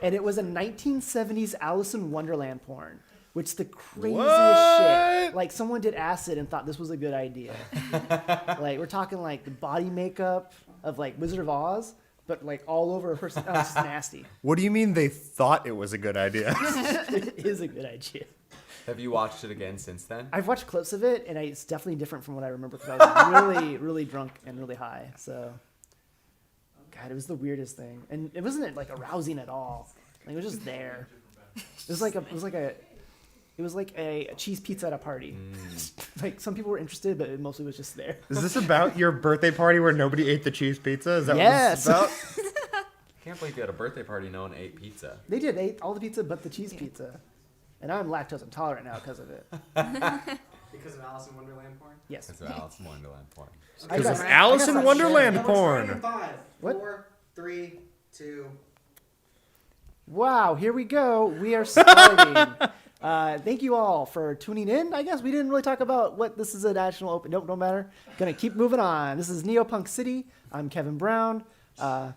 and it was a 1970s Alice in Wonderland porn, which is the craziest shit. Like, someone did acid and thought this was a good idea. Like, we're talking like the body makeup of like Wizard of Oz, but like all over a person. Oh, it's nasty. What do you mean they thought it was a good idea? It is a good idea. Have you watched it again since then? I've watched clips of it, and it's definitely different from what I remember because I was really, really drunk and really high. So, God, it was the weirdest thing, and it wasn't like arousing at all. Like, it was just there. It was like a cheese pizza at a party. Like, some people were interested, but it mostly was just there. Is this about your birthday party where nobody ate the cheese pizza? Is that Yes. what this is about? I can't believe you had a birthday party no one ate pizza. They did. They ate all the pizza but the cheese pizza. And I'm lactose intolerant now because of it. Because of Alice in Wonderland porn? Yes. That's an Alice in Wonderland porn. Because I of got Alice in some Wonderland shit. porn. 5, What? 4, 3, 2. Wow, here we go. We are starting. Thank you all for tuning in. I guess we didn't really talk about what this is a national open. Nope, don't matter. Gonna keep moving on. This is Neopunk City. I'm Kevin Brown. Heard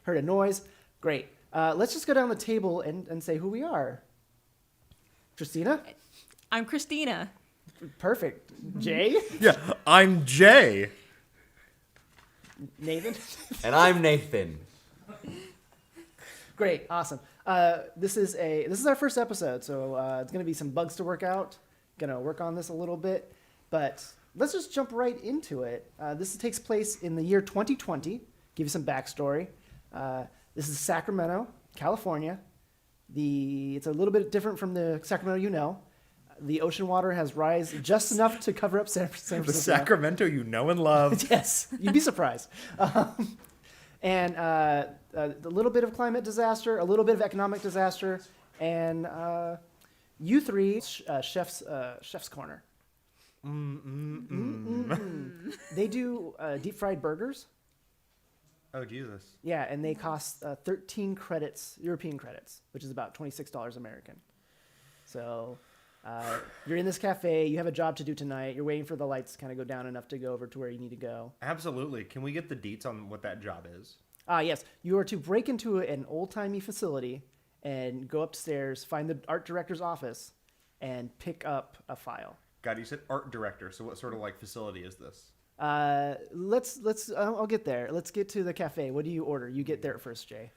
a noise. Great. Let's just go down the table and say who we are. Christina? I'm Christina. Perfect. Jay? Yeah, I'm Jay. Nathan? And I'm Nathan. Great. Awesome. This is our first episode, so it's going to be some bugs to work out. Going to work on this a little bit, but let's just jump right into it. This takes place in the year 2020. Give you some backstory. This is Sacramento, California. It's a little bit different from the Sacramento you know. The ocean water has risen just enough to cover up San Francisco. The Sacramento you know and love. Yes, you'd be surprised. And a little bit of climate disaster, a little bit of economic disaster, and you three, chef's corner. They do deep fried burgers. Oh, Jesus. Yeah, and they cost 13 credits, European credits, which is about $26 American. So you're in this cafe, you have a job to do tonight, you're waiting for the lights to kind of go down enough to go over to where you need to go. Absolutely. Can we get the deets on what that job is? Yes, you are to break into an old-timey facility and go upstairs, find the art director's office, and pick up a file. God, you said art director, so what sort of like facility is this? Let's I'll get there. Let's get to the cafe. What do you order? You get there first, Jay.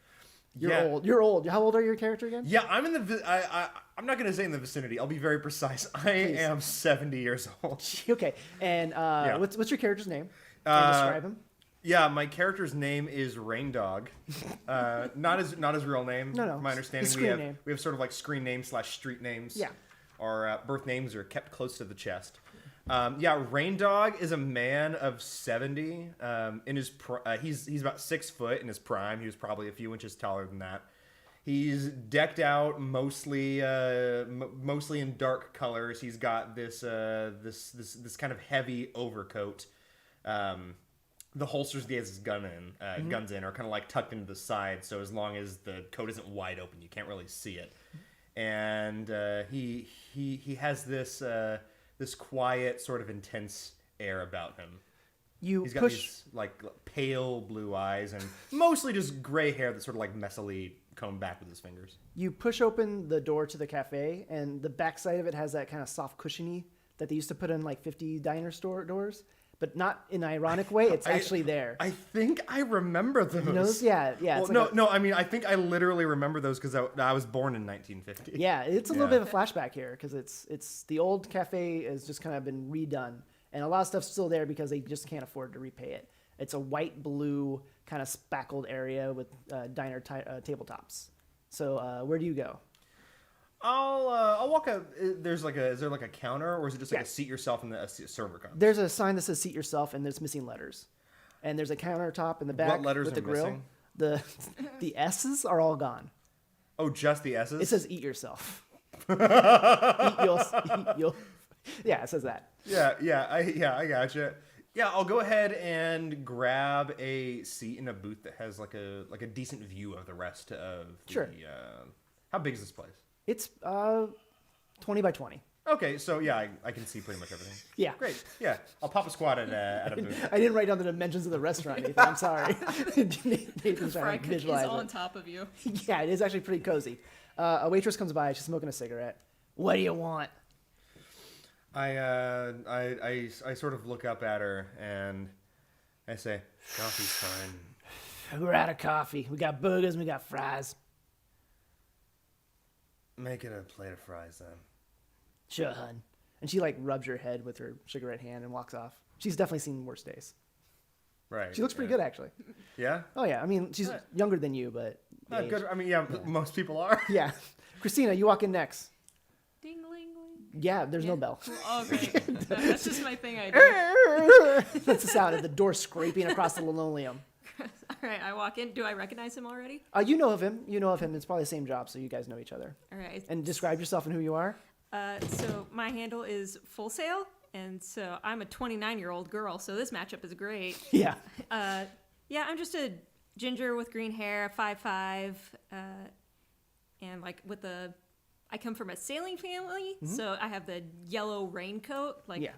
Yeah. You're old. How old are your character again? Yeah, I'm in the. I'm not gonna say in the vicinity. I'll be very precise. I am 70 years old. Okay. And what's your character's name? Can you describe him? Yeah, my character's name is Rain Dog. Not his real name. No. From my understanding, His screen name. we have sort of like screen names / street names. Yeah. Our birth names are kept close to the chest. Rain Dog is a man of 70. In his he's about 6 foot in his prime. He was probably a few inches taller than that. He's decked out mostly in dark colors. He's got this kind of heavy overcoat. The holsters he has his guns in are kind of like tucked into the side. So as long as the coat isn't wide open, you can't really see it. And he has this quiet, sort of intense air about him. He's got these like pale blue eyes and mostly just gray hair that's sort of like messily combed back with his fingers. You push open the door to the cafe, and the backside of it has that kind of soft cushiony that they used to put in like 50 diner store doors, but not in an ironic way. It's actually there. I think I remember those. You know those? Yeah. Well, I mean, I think I literally remember those because I was born in 1950. Yeah, it's a little bit of a flashback here because it's the old cafe has just kind of been redone, and a lot of stuff's still there because they just can't afford to repay it. It's a white blue kind of spackled area with diner tabletops. So where do you go? I'll walk out. Is there like a counter, or is it just like a seat yourself and a server comes? There's a sign that says seat yourself, and there's missing letters. And there's a countertop in the back What letters with the are grill. missing? The S's are all gone. Oh, just the S's? It says eat yourself. Yeah, it says that. I gotcha. Yeah, I'll go ahead and grab a seat in a booth that has like a decent view of the rest of the. Sure. How big is this place? It's 20 by 20. Okay, so yeah, I can see pretty much everything. Yeah. Great. Yeah, I'll pop a squat at a booth. I didn't write down the dimensions of the restaurant, Nathan. I'm sorry. Nathan's Fry trying to cook is visualize on it. top of you. Yeah, it is actually pretty cozy. A waitress comes by. She's smoking a cigarette. What do you want? I sort of look up at her and I say, coffee's fine. We're out of coffee. We got burgers and we got fries. Make it a plate of fries then. Sure, hun. And she like rubs your head with her cigarette hand and walks off. She's definitely seen worse days. Right. She looks pretty good, actually. Yeah? Oh yeah, I mean she's Good. younger than you, but the age- Good. I mean, yeah, most people are. Yeah, Christina, you walk in next. Ding ling ling. Yeah, there's no Yeah. bell. Oh, great. That's just my thing I do. That's the sound of the door scraping across the linoleum. All right, I walk in. Do I recognize him already? You know of him. You know of him. It's probably the same job, so you guys know each other. All right. And describe yourself and who you are. So my handle is Full Sail, and so I'm a 29-year-old girl. So this matchup is great. Yeah. Yeah, I'm just a ginger with green hair, 5'5", and like with the. I come from a sailing family, so I have the yellow raincoat, like Yeah.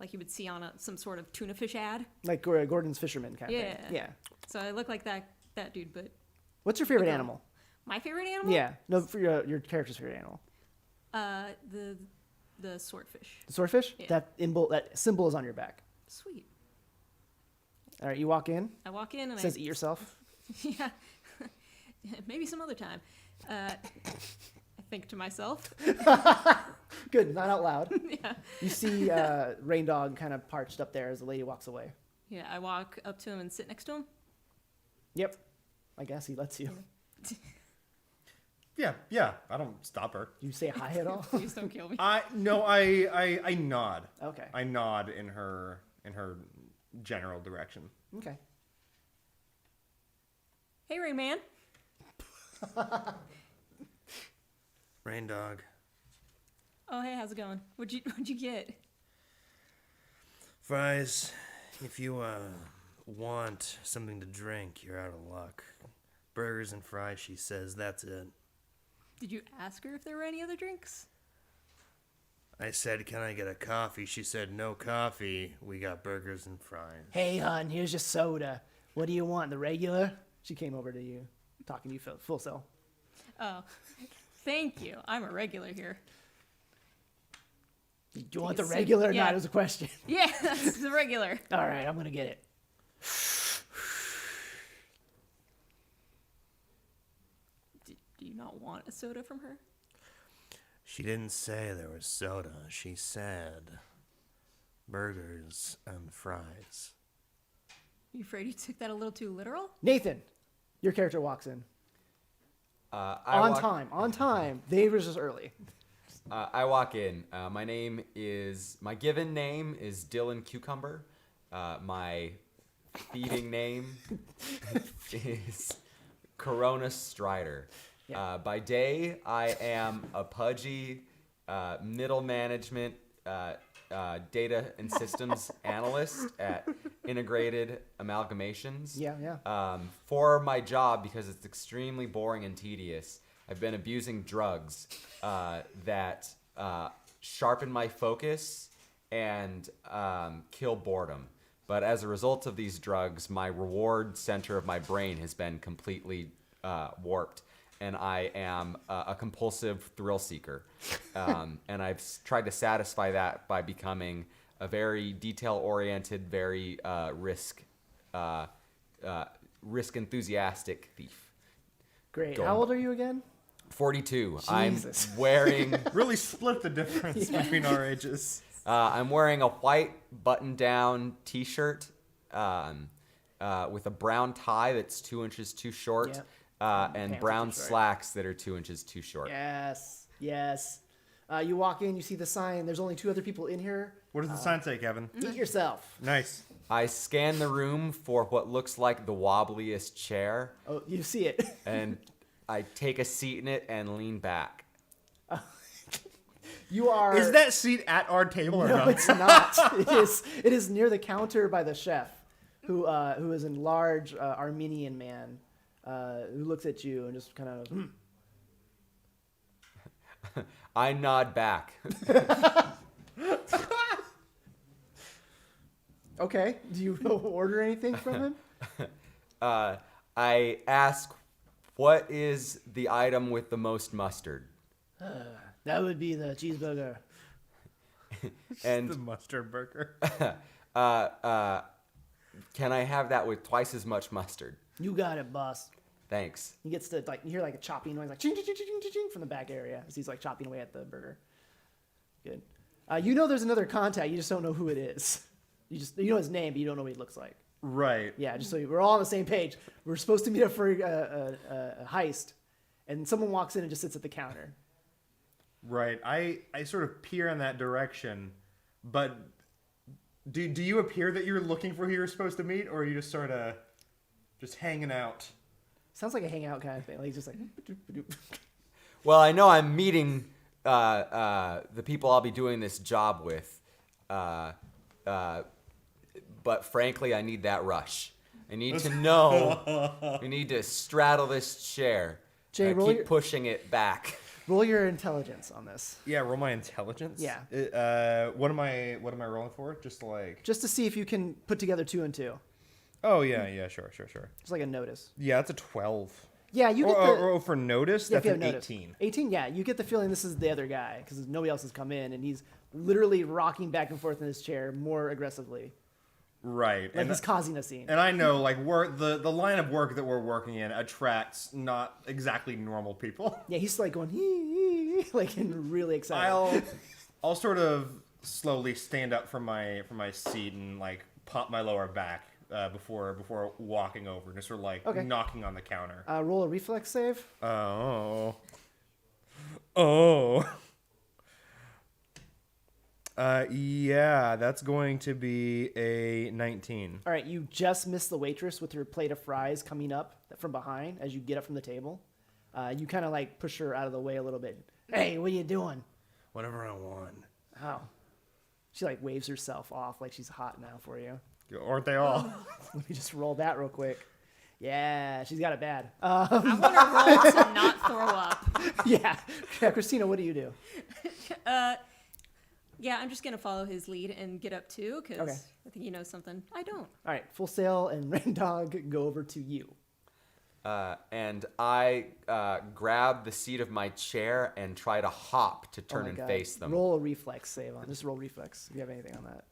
like you would see on some sort of tuna fish ad. Like Gordon's Fisherman kind of Yeah. thing. Yeah. So I look like that dude, but What's your favorite Okay. animal? my favorite animal? Yeah. No, for your character's favorite animal. The swordfish. The swordfish? Yeah. That symbol is on your back. Sweet. All right, you walk in. I walk in and It says eat yourself. yeah, maybe some other time. I think to myself. Good, not out loud. Yeah. You see Rain Dog kind of parched up there as the lady walks away. Yeah, I walk up to him and sit next to him. Yep. I guess he lets you. Yeah. I don't stop her. Do you say hi at all? Please don't kill me. I nod. Okay. I nod in her general direction. Okay. Hey, Rain Man. Rain Dog. Oh, hey, how's it going? What'd you get? Fries. If you want something to drink, you're out of luck. Burgers and fries, she says, that's it. Did you ask her if there were any other drinks? I said, can I get a coffee? She said, no coffee. We got burgers and fries. Hey, hon, here's your soda. What do you want, the regular? She came over to you, talking to you full cell. Oh, thank you. I'm a regular here. Do you want a the sip. regular or Yeah. not as a question? Yeah, that's the regular. All right, I'm going to get it. Do you not want a soda from her? She didn't say there was soda. She said burgers and fries. You afraid you took that a little too literal? Nathan, your character walks in. I On walk- time. Dave was just early. I walk in. My given name is Dylan Cucumber. My feeding name is Corona Strider. Yeah. By day, I am a pudgy middle management data and systems analyst at Integrated Amalgamations. Yeah. For my job, because it's extremely boring and tedious, I've been abusing drugs that sharpen my focus and kill boredom. But as a result of these drugs, my reward center of my brain has been completely warped. And I am a compulsive thrill seeker. And I've tried to satisfy that by becoming a very detail-oriented, very risk enthusiastic thief. Great. Go How on. old are you again? 42. Jesus. I'm wearing Really split the difference between our ages. I'm wearing a white button-down T-shirt with a brown tie that's 2 inches too short. Yep. And Pants are brown too short. slacks that are 2 inches too short. Yes. You walk in, you see the sign. There's only two other people in here. What does the sign say, Kevin? Eat yourself. Nice. I scan the room for what looks like the wobbliest chair, Oh, you see it. and I take a seat in it and lean back. You are. Is that seat at our table or No, not? it's not. It is near the counter by the chef, who is a large Armenian man who looks at you and just kind of. I nod back. Okay. Do you order anything from him? I ask, what is the item with the most mustard? That would be the cheeseburger. And The mustard burger. can I have that with twice as much mustard? You got it, boss. Thanks. He gets to like you hear like a chopping noise, like ching ching ching ching ching ching from the back area as he's like chopping away at the burger. Good. You know there's another contact. You just don't know who it is. You know his name, but you don't know what he looks like. Right. Yeah, just so we're all on the same page. We're supposed to meet up for a heist, and someone walks in and just sits at the counter. Right. I sort of peer in that direction, but do you appear that you're looking for who you're supposed to meet, or are you just sort of just hanging out? Sounds like a hangout kind of thing. Like he's just like. Well, I know I'm meeting the people I'll be doing this job with, but frankly, I need that rush. I need to know. We need to straddle this chair. Jay, Keep pushing it back. Roll your intelligence on this. Yeah, roll my intelligence. Yeah. What am I rolling for? Just to see if you can put together 2 and 2. Oh yeah, sure. Just like a notice. Yeah, that's a 12. Yeah, you get the. Or for notice, Yeah, if that's you an have notice. 18. 18, yeah. You get the feeling this is the other guy because nobody else has come in, and he's literally rocking back and forth in his chair more aggressively. Right. Like he's causing a scene. And I know, like, the line of work that we're working in attracts not exactly normal people. Yeah, he's like going, hee, like, and really excited. I'll sort of slowly stand up from my seat and like pop my lower back before walking over, just sort of like knocking on the counter. Roll a reflex save. Oh. Yeah, that's going to be a 19. All right, you just missed the waitress with your plate of fries coming up from behind as you get up from the table. You kind of like push her out of the way a little bit. Hey, what are you doing? Whatever I want. Oh. She like waves herself off like she's hot now for you. Aren't they all? Let me just roll that real quick. Yeah, she's got it bad. I want to roll to not throw up. Yeah, Christina, what do you do? Yeah, I'm just going to follow his lead and get up too, because Okay. I think he knows something I don't. All right, Full Sail and Rain Dog go over to you. And I grab the seat of my chair and try to hop to turn Oh my and God. face them. Roll a reflex save on. Just roll reflex if you have anything on that.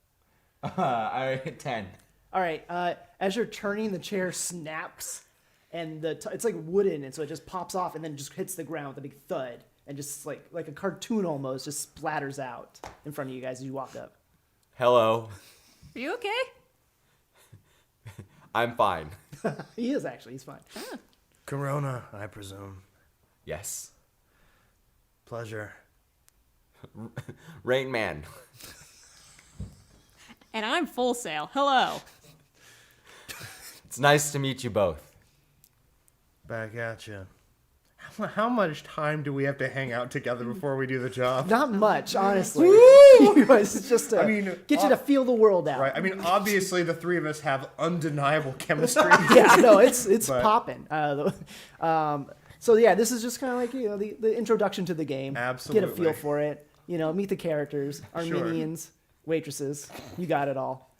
I 10. All right, as you're turning, the chair snaps, and it's like wooden, and so it just pops off and then just hits the ground with a big thud, and just like a cartoon almost, just splatters out in front of you guys as you walk up. Hello. Are you okay? I'm fine. He is actually. He's fine. Corona, I presume. Yes. Pleasure. Rain Man. And I'm Full Sail. Hello. It's nice to meet you both. Back at you. How much time do we have to hang out together before we do the job? Not much, honestly. It's just to get you to feel the world out. Right. I mean, obviously, the three of us have undeniable chemistry. Yeah, no, it's But- popping. So yeah, this is just kind of like the introduction to the game. Get a Absolutely. feel for it. Meet the characters, Armenians, waitresses. You got it all.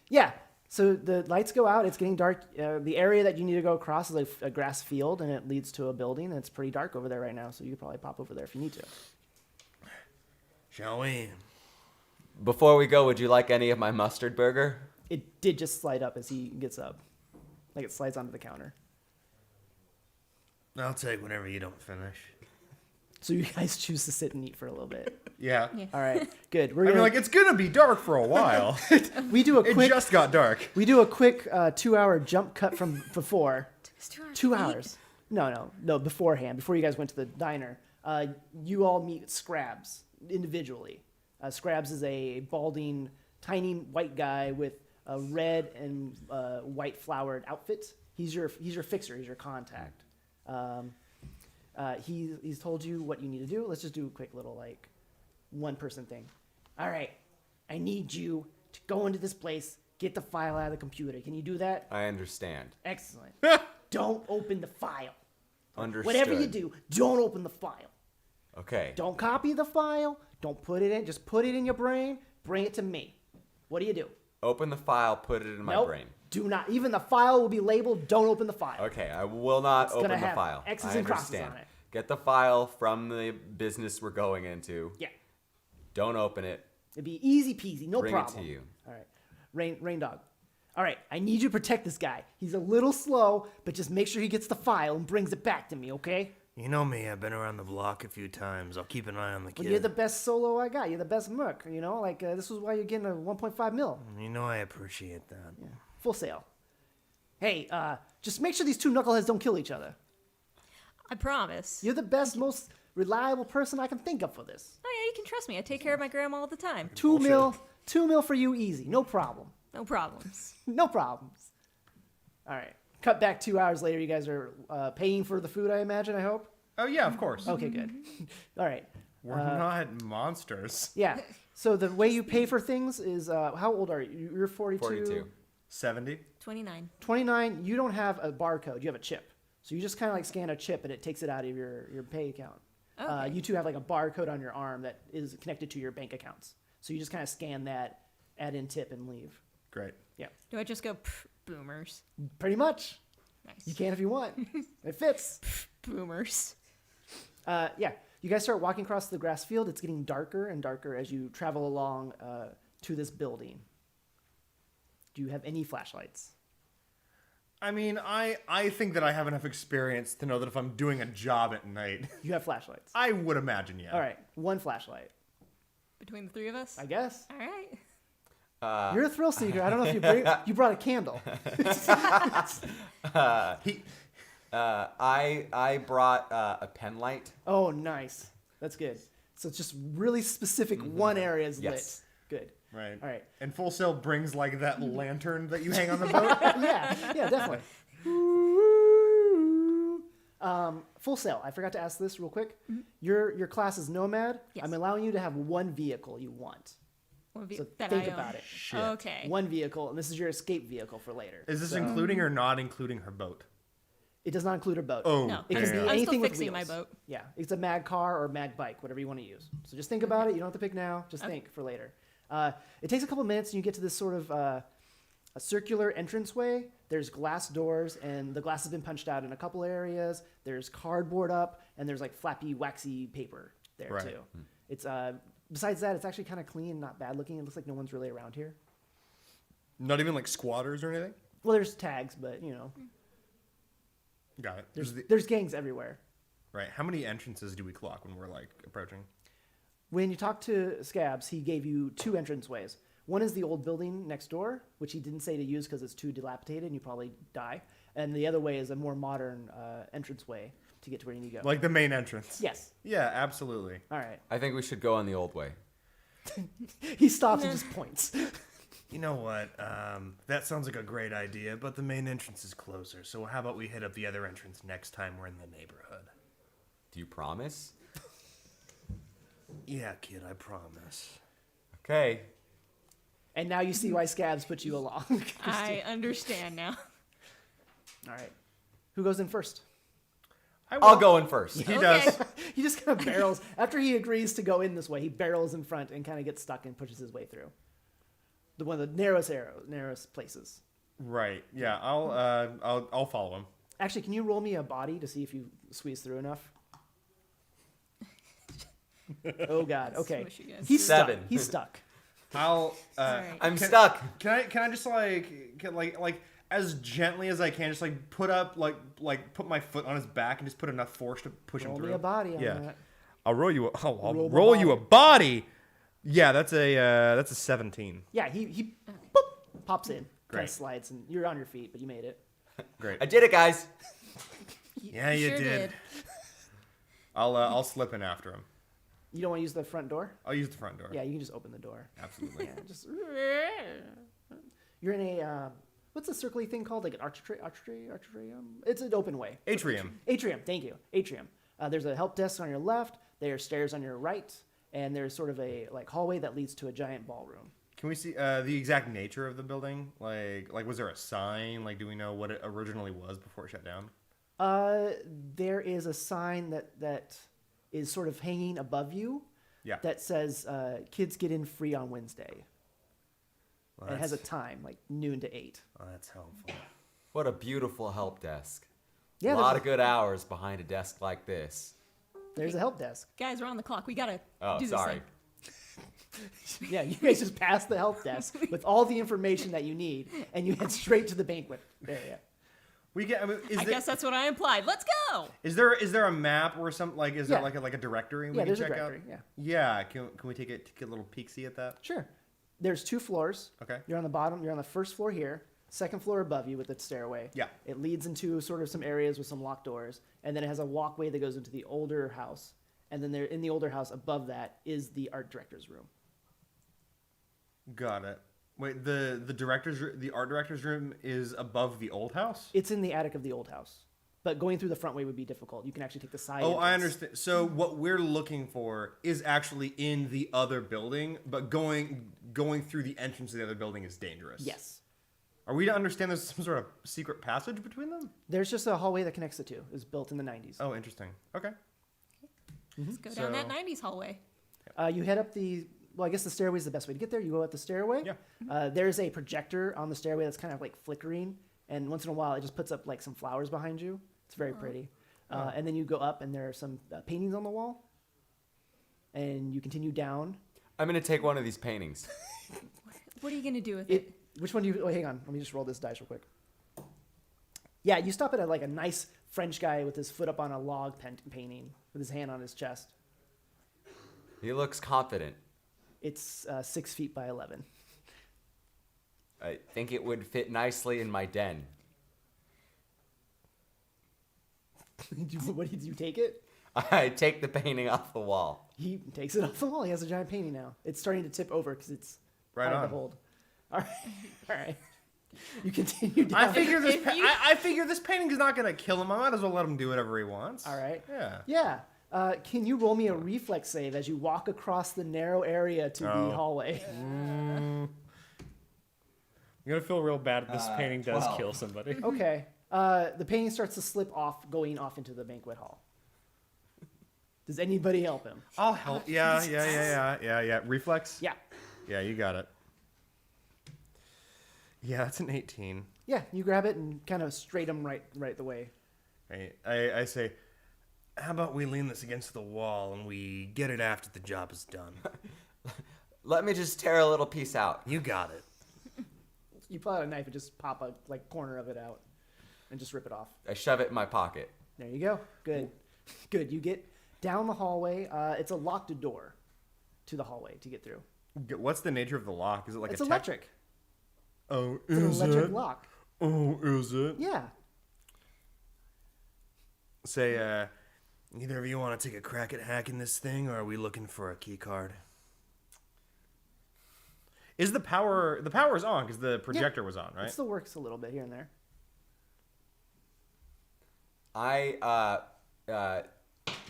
Yeah. So the lights go out. It's getting dark. The area that you need to go across is like a grass field, and it leads to a building. And it's pretty dark over there right now. So you could probably pop over there if you need to. Shall we? Before we go, would you like any of my mustard burger? It did just slide up as he gets up, like it slides onto the counter. I'll take whatever you don't finish. So you guys choose to sit and eat for a little bit. Yeah. All right, good. It's gonna be dark for a while. We do a It quick. just got dark. We do a quick 2-hour jump cut from before. It's 2 hours. 2 hours. No, beforehand, before you guys went to the diner. You all meet Scrabs individually. Scrabs is a balding, tiny white guy with a red and white flowered outfit. He's your fixer. He's your contact. He's told you what you need to do. Let's just do a quick little one-person thing. All right, I need you to go into this place, get the file out of the computer. Can you do that? I understand. Excellent. Don't open the file. Understood. Whatever you do, don't open the file. Okay. Don't copy the file. Don't put it in. Just put it in your brain. Bring it to me. What do you do? Open the file, put it in my Nope. brain. Do not. Even the file will be labeled. Don't open the file. Okay, I will not gonna open the have file. X's I and crosses understand. on it. Get the file from the business we're going into. Yeah. Don't open it. It'd be easy peasy. No Bring problem. it to you. All right. Rain Dog. All right. I need you to protect this guy. He's a little slow, but just make sure he gets the file and brings it back to me, okay? You know me, I've been around the block a few times. I'll keep an eye on the kid. Well, you're the best solo I got. You're the best merc, you know? Like, this was why you're getting a 1.5 mil. You know I appreciate that. Yeah. Full sale. Hey, just make sure these two knuckleheads don't kill each other. I promise. You're the best, most reliable person I can think of for this. Oh yeah, you can trust me. I take care of my grandma all the time. 2 mil for you easy. No problem. No problems. No problems. All right. Cut back 2 hours later. You guys are paying for the food, I imagine, I hope? Oh, yeah, of course. Okay, good. All right. We're not monsters. Yeah. So the way you pay for things is, how old are you? You're 42? 42. 70? 29. 29. You don't have a barcode. You have a chip. So you just kind of like scan a chip and it takes it out of your pay account. Okay. You two have like a barcode on your arm that is connected to your bank accounts. So you just kind of scan that, add in tip, and leave. Great. Yeah. Do I just go boomers? Pretty much. Nice. You can if you want. It fits. Boomers. Yeah. You guys start walking across the grass field. It's getting darker and darker as you travel along to this building. Do you have any flashlights? I mean, I think that I have enough experience to know that if I'm doing a job at night, You have flashlights. I would imagine, yeah. All right. One flashlight, Between the three of us? I guess. All right. You're a thrill seeker. I don't know if you brought a candle. I brought a pen light. Oh, nice. That's good. So it's just really specific one area is Yes. lit. Good. Right. All right. And Full Sail brings like that lantern that you hang on the boat. Yeah, definitely. Full Sail. I forgot to ask this real quick. Your class is Nomad. Yes. I'm allowing you to have one vehicle you want. So that think I own. about it. Shit. Okay. One vehicle, and this is your escape vehicle for later. Is this So including or not including her boat? It does not include a boat. Oh, No. It can be damn. I'm anything still with fixing my wheels. boat. Yeah, it's a mag car or mag bike, whatever you want to use. So just think about it. You don't have to pick now. Just think for later. It takes a couple minutes, and you get to this sort of a circular entranceway. There's glass doors, and the glass has been punched out in a couple areas. There's cardboard up, and there's like flappy, waxy paper there Right. too. It's besides that, it's actually kind of clean, not bad looking. It looks like no one's really around here. Not even like squatters or anything? Well, there's tags, but you know, Got it. there's gangs everywhere. Right. How many entrances do we clock when we're like approaching? When you talk to Scabs, he gave you two entranceways. One is the old building next door, which he didn't say to use because it's too dilapidated and you probably die. And the other way is a more modern entranceway to get to where you need to go. Like the main entrance? Yes. Yeah, absolutely. All right. I think we should go on the old way. He stops and just points. You know what? That sounds like a great idea, but the main entrance is closer. So how about we hit up the other entrance next time we're in the neighborhood? Do you promise? Yeah, kid, I promise. Okay. And now you see why Scabs put you along. I understand now. All right. Who goes in first? I'll go in first. He Okay. does. He just kind of barrels. After he agrees to go in this way, he barrels in front and kind of gets stuck and pushes his way through. One of the narrowest places. Right. Yeah, I'll follow him. Actually, can you roll me a body to see if you squeeze through enough? Oh God. Okay. Smush you guys He's through. stuck. 7. He's stuck. I'll Alright. I'm stuck. Can I just like as gently as I can just like put up like put my foot on his back and just put enough force to push Roll him me through? a body on Yeah. that. I'll roll you I'll Roll the roll you a body. body. Yeah, that's a 17. Yeah, he boop, pops in. Kind Great. of slides, and you're on your feet, but you made it. Great. I did it, guys. Yeah, you sure did. I'll slip in after him. You don't want to use the front door? I'll use the front door. Yeah, you can just open the door. Absolutely. Yeah, just. You're in a what's the circly thing called? Like an archery. It's an open way. Atrium. Atrium. Thank you. Atrium. There's a help desk on your left. There's stairs on your right, and there's sort of a like hallway that leads to a giant ballroom. Can we see the exact nature of the building? Like was there a sign? Like do we know what it originally was before it shut down? There is a sign that is sort of hanging above you. Yeah. That says kids get in free on Wednesday. Well, And it has a that's- time, like noon to 8. Oh, that's helpful. What a beautiful help desk. Yeah, a lot there's of good hours behind a desk like this. There's a help desk. Guys, we're on the clock. We gotta Oh, do this sorry. thing. Yeah, you guys just pass the help desk with all the information that you need, and you head straight to the banquet area. We get. I mean, I guess that's what I implied. Let's go. is there a map or some like? Is there Yeah. like a directory we Yeah, can there's a check directory. out? Yeah, Yeah. Can we take a little peek-see at that? sure. There's 2 floors. Okay. You're on the bottom. You're on the first floor here. Second floor above you with the stairway. Yeah. It leads into sort of some areas with some locked doors, and then it has a walkway that goes into the older house. And then there, in the older house above that, is the art director's room. Got it. Wait, the art director's room is above the old house? It's in the attic of the old house, but going through the front way would be difficult. You can actually take the side. Oh, I entrance. understand. So what we're looking for is actually in the other building, but going through the entrance of the other building is dangerous. Yes. Are we to understand there's some sort of secret passage between them? There's just a hallway that connects the two. It was built in the 90s. Oh, interesting. Okay. Let's go down that So- 90s hallway. You head up the. Well, I guess the stairway is the best way to get there. You go up the stairway. Yeah. There's a projector on the stairway that's kind of like flickering, and once in a while it just puts up like some flowers behind you. It's very pretty. And then you go up, and there are some paintings on the wall. And you continue down. I'm going to take one of these paintings. What are you gonna do with it? Which one do you? Oh, hang on. Let me just roll this dice real quick. Yeah, you stop at like a nice French guy with his foot up on a log painting with his hand on his chest. He looks confident. It's 6 feet by 11. I think it would fit nicely in my den. What did you take it? I take the painting off the wall. He takes it off the wall. He has a giant painting now. It's starting to tip over because it's Right hard on. to hold. All right, all right. You continue down. I figure this. If you- I figure this painting's not gonna kill him. I might as well let him do whatever he wants. All right. Yeah. Yeah. Can you roll me a reflex save as you walk across the narrow area to the hallway? I'm gonna feel real bad if this painting does 12. kill somebody. Okay. The painting starts to slip off, going off into the banquet hall. Does anybody help him? I'll help. Yeah. Reflex. Yeah. Yeah, you got it. Yeah, that's an 18. Yeah. You grab it and kind of straight him right the way. Right. I say, how about we lean this against the wall and we get it after the job is done? Let me just tear a little piece out. You got it. You pull out a knife and just pop a corner of it out, and just rip it off. I shove it in my pocket. There you go. Good. Good. You get down the hallway. It's a locked door to the hallway to get through. What's the nature of the lock? Is it like It's a tech- electric. Oh, It's an is electric it? lock. Oh, is it? Yeah. Say, either of you want to take a crack at hacking this thing, or are we looking for a key card? Is the power is on because the projector was on, right? It still works a little bit here and there. I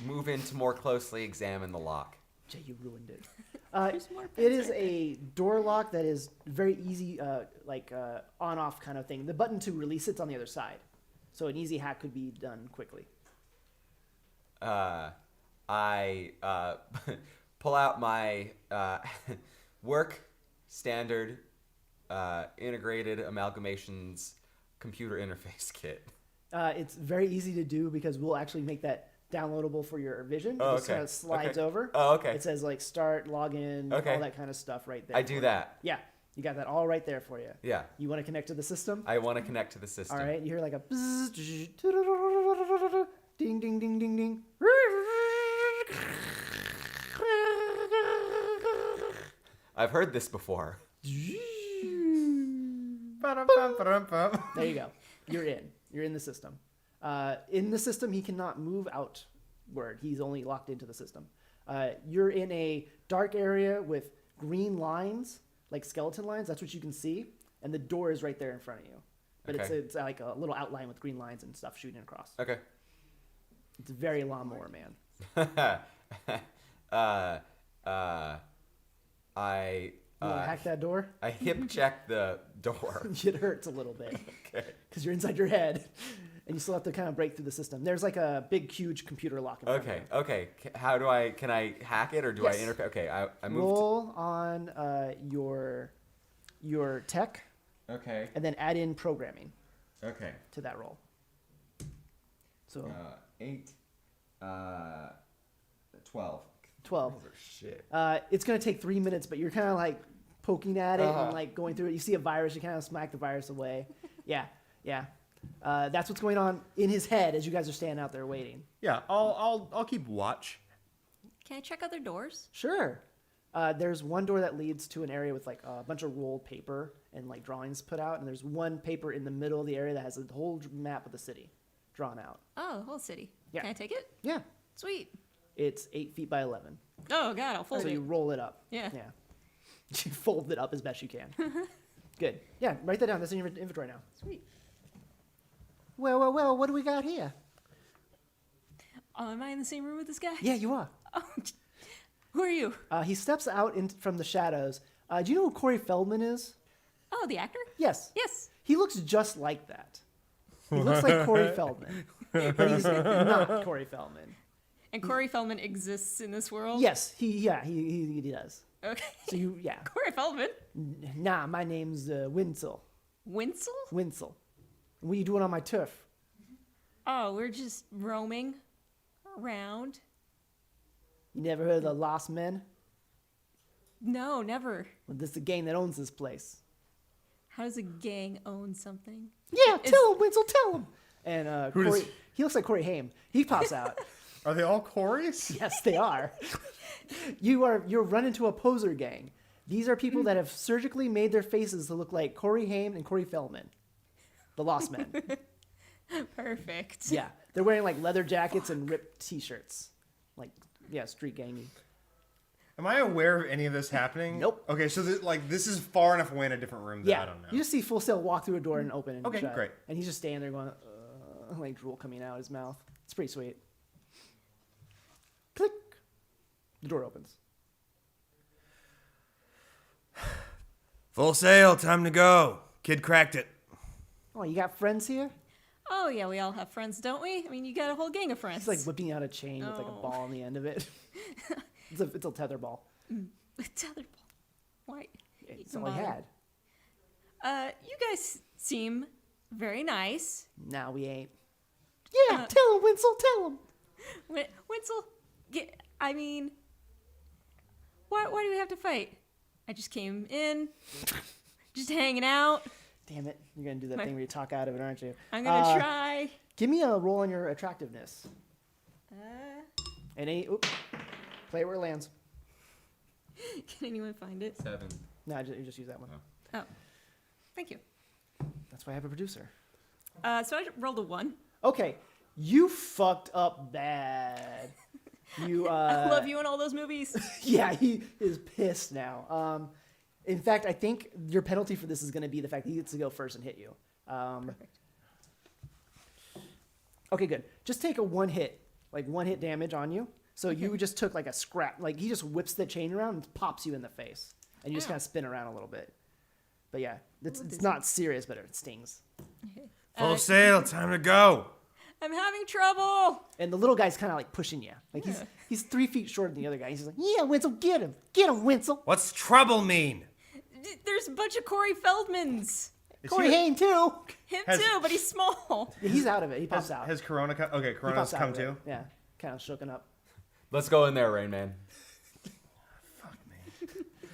move in to more closely examine the lock. Jay, you ruined it. There's more It is pens right a door lock that is very easy, on-off kind of thing. The button to release it's on the other side, so an easy hack could be done quickly. I pull out my work standard integrated amalgamations computer interface kit. It's very easy to do because we'll actually make that downloadable for your vision. Oh, It just okay. kind of slides Okay. over. Oh, okay. It says like start, login, Okay. all that kind of stuff right there. I for do you. that. Yeah, you got that all right there for you. Yeah. You want to connect to the system? I want to connect to the system. All right, you hear like a bzzz, ding, ding, ding, ding, ding. I've heard this before. Ba-dum-bum-ba-dum-bum. There you go. You're in. You're in the system. In the system, he cannot move outward. He's only locked into the system. You're in a dark area with green lines, like skeleton lines. That's what you can see. And the door is right there in front of you. But Okay. it's like a little outline with green lines and stuff shooting across. Okay. It's very lawnmower man. I You want to hack that door? I hip check the door. It hurts a little bit Okay. because you're inside your head. and you still have to kind of break through the system. There's like a big, huge computer lock in front of you. Okay. How do I? Can I hack it or do I Yes. interfere? Okay, I moved. Roll on your tech, Okay. and then add in programming Okay. to that roll. So 8. 12. 12. Those are shit. It's gonna take 3 minutes, but you're kind of like poking at it Uh-huh. and like going through it. You see a virus, you kind of smack the virus away. Yeah. That's what's going on in his head as you guys are standing out there waiting. Yeah, I'll keep watch. Can I check other doors? Sure. There's one door that leads to an area with like a bunch of rolled paper and like drawings put out, and there's one paper in the middle of the area that has a whole map of the city drawn out. Oh, the whole city. Yeah. Can I take it? Yeah. Sweet. It's 8 feet by 11. Oh God, I'll fold So it. you roll it up. Yeah. Yeah. You fold it up as best you can. Good. Yeah, write that down. That's in your inventory now. Sweet. Well, what do we got here? Oh, am I in the same room with this guy? Yeah, you are. Oh, who are you? He steps out from the shadows. Do you know who Corey Feldman is? Oh, the actor? Yes. Yes. He looks just like that. He looks like Corey Feldman, but he's not Corey Feldman. And Corey Feldman exists in this world? Yes, he does. Okay. So yeah. Corey Feldman? Nah, my name's Winsel. Winsel? Winsel. What are you doing on my turf? Oh, we're just roaming around. You never heard of the Lost Men? No, never. Well, this is the gang that owns this place. How does a gang own something? Yeah, tell him, Winsel, tell him. And Who does- Corey, he looks like Corey Haim. He pops out. Are they all Corys? Yes, they are. You're run into a poser gang. These are people that have surgically made their faces to look like Corey Haim and Corey Feldman, the Lost Men. Perfect. Yeah, they're wearing like leather jackets and ripped T-shirts, like street gangy. Am I aware of any of this happening? Nope. Okay, so this is far enough away in a different room that Yeah, I don't know. you just see Full Sail walk through a door and open and Okay, shut. great. And he's just standing there going, like drool coming out of his mouth. It's pretty sweet. Click. The door opens. Full sail, time to go. Kid cracked it. Oh, you got friends here? Oh, yeah, we all have friends, don't we? I mean, you got a whole gang of friends. He's like whipping out a chain with like a Oh. ball on the end of it. It's a tether ball. Tetherball. Why? It's all he had. You guys seem very nice. Now we ain't. Yeah, Uh, tell him, Winsel, tell him. Winsel, I mean, why do we have to fight? I just came in, just hanging out. Damn it. You're going to do that My- thing where you talk out of it, aren't you? I'm gonna try. Give me a roll on your attractiveness. Uh, And play it where it lands. can anyone find it? 7. No, you just use that one. Oh, thank you. That's why I have a producer. So I rolled a 1. Okay, you fucked up bad. You, I love you in all those movies. Yeah, he is pissed now. In fact, I think your penalty for this is going to be the fact that he gets to go first and hit you. Perfect. Okay, good. Just take a one hit damage on you. So you just took like a scrap. Like he just whips the chain around and pops you in the face, and you just Ow. kind of spin around a little bit. But yeah, it's What is not serious, but it stings. Full sail, time to go. I'm having trouble. And the little guy's kind of like pushing you. Like Yeah. he's 3 feet shorter than the other guy. He's just like, yeah, Winsel, get him, Winsel. What's trouble mean? There's a bunch of Corey Feldmans. Is Corey he- Haim too. Him Has- too, but he's small. Yeah, he's out of it. He pops Has, out. has Corona come? Okay, He Corona's pops out come of it. too. Yeah, kind of shooken up. Let's go in there, Rain Man.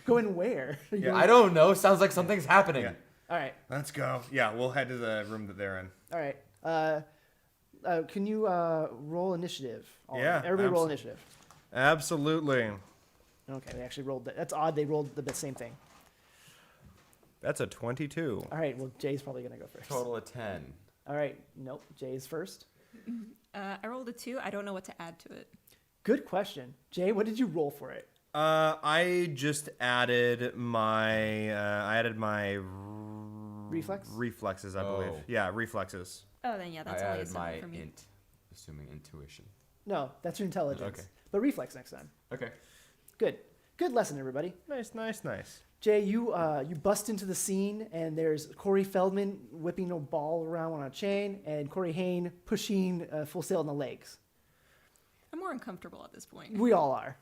Going where? Yeah. I don't know. Sounds like something's happening. Yeah. All right. Let's go. Yeah, we'll head to the room that they're in. All right. Can you roll initiative? Yeah, Everybody roll initiative. Absolutely. Okay, they actually rolled that. That's odd. They rolled the same thing. That's a 22. All right. Well, Jay's probably gonna go first. Total of 10. All right. Nope. Jay's first. I rolled a 2. I don't know what to add to it. Good question. Jay, what did you roll for it? I just added my Reflex? reflexes, I believe. Oh. Yeah, reflexes. Oh, then yeah, that's I only a added 7 my for me. int, assuming intuition. No, that's your intelligence. Okay. But reflex next time. Okay. Good. Good lesson, everybody. Nice. Jay, you bust into the scene, and there's Corey Feldman whipping a ball around on a chain, and Corey Hain pushing Full Sail in the legs. I'm more uncomfortable at this point. We all are.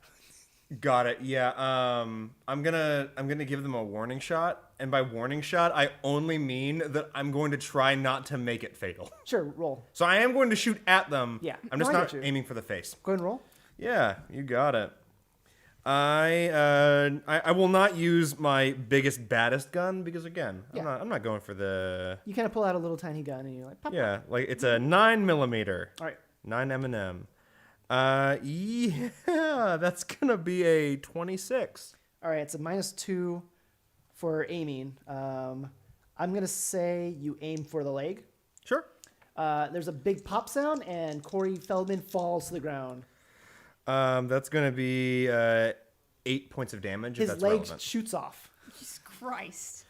Got it. Yeah. I'm gonna give them a warning shot, and by warning shot, I only mean that I'm going to try not to make it fatal. Sure, roll. So I am going to shoot at them. Yeah. I'm just No, I not get you. aiming for the face. Go ahead and roll. Yeah, you got it. I will not use my biggest baddest gun because again, Yeah. I'm not going for the You kind of pull out a little tiny gun, and you're like, pop. yeah, like it's a 9mm. All right. 9 M&M. Yeah, that's gonna be a 26. All right, it's a -2 for aiming. I'm going to say you aim for the leg. Sure. There's a big pop sound, and Corey Feldman falls to the ground. That's gonna be 8 points of damage. His if that's leg relevant. shoots off. Jesus Christ.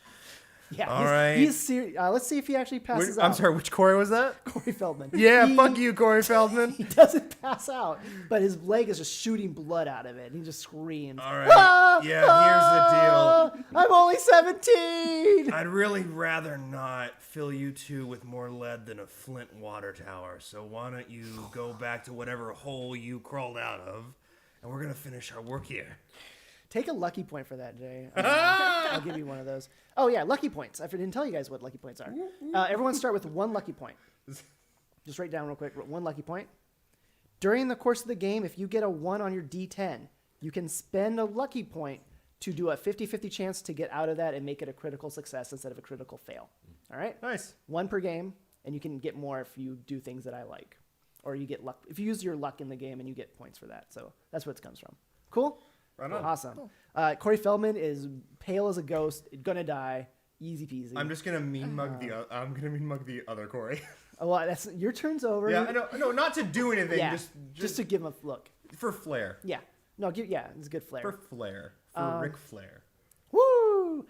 Yeah. All right. He's serious. Let's see if he actually passes out. I'm sorry, which Corey was that? Corey Feldman. Yeah, He- fuck you, Corey Feldman. He doesn't pass out, but his leg is just shooting blood out of it, and he just screams. All right. Yeah, here's the deal. I'm only 17. I'd really rather not fill you two with more lead than a Flint water tower. So why don't you go back to whatever hole you crawled out of, and we're gonna finish our work here. Take a lucky point for that, Jay. I'll give you one of those. Oh yeah, lucky points. I didn't tell you guys what lucky points are. Everyone start with 1 lucky point. Just write down real quick. 1 lucky point. During the course of the game, if you get a 1 on your D10, you can spend a lucky point to do a 50-50 chance to get out of that and make it a critical success instead of a critical fail. All right? Nice. 1 per game, and you can get more if you do things that I like. Or you get luck. If you use your luck in the game, and you get points for that. So that's where it comes from. Cool? Right on. Awesome. Corey Feldman is pale as a ghost, gonna die. Easy peasy. I'm just gonna mean mug the other Corey. Oh, well, that's your turn's over. Yeah, I know. No, not to do anything. Yeah, Just to give him a look. for flair. Yeah. No, it's a good flair. For flair. For Ric Flair. Woo!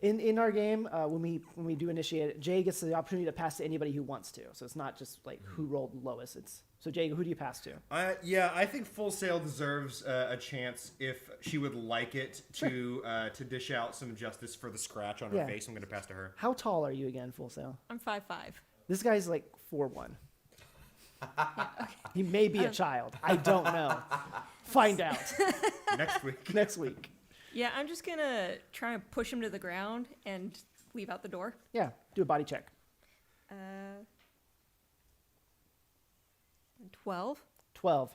In our game, when we do initiate it, Jay gets the opportunity to pass to anybody who wants to. So it's not just like who rolled lowest. So Jay, who do you pass to? Yeah, I think Full Sail deserves a chance if she would like it to dish out some justice for the scratch on her Yeah. face. I'm gonna pass to her. How tall are you again, Full Sail? I'm 5'5". This guy's like 4'1". He may be a child. I don't know. Find out Next week. next week. Yeah, I'm just gonna try and push him to the ground and leave out the door. Yeah, do a body check. 12. 12.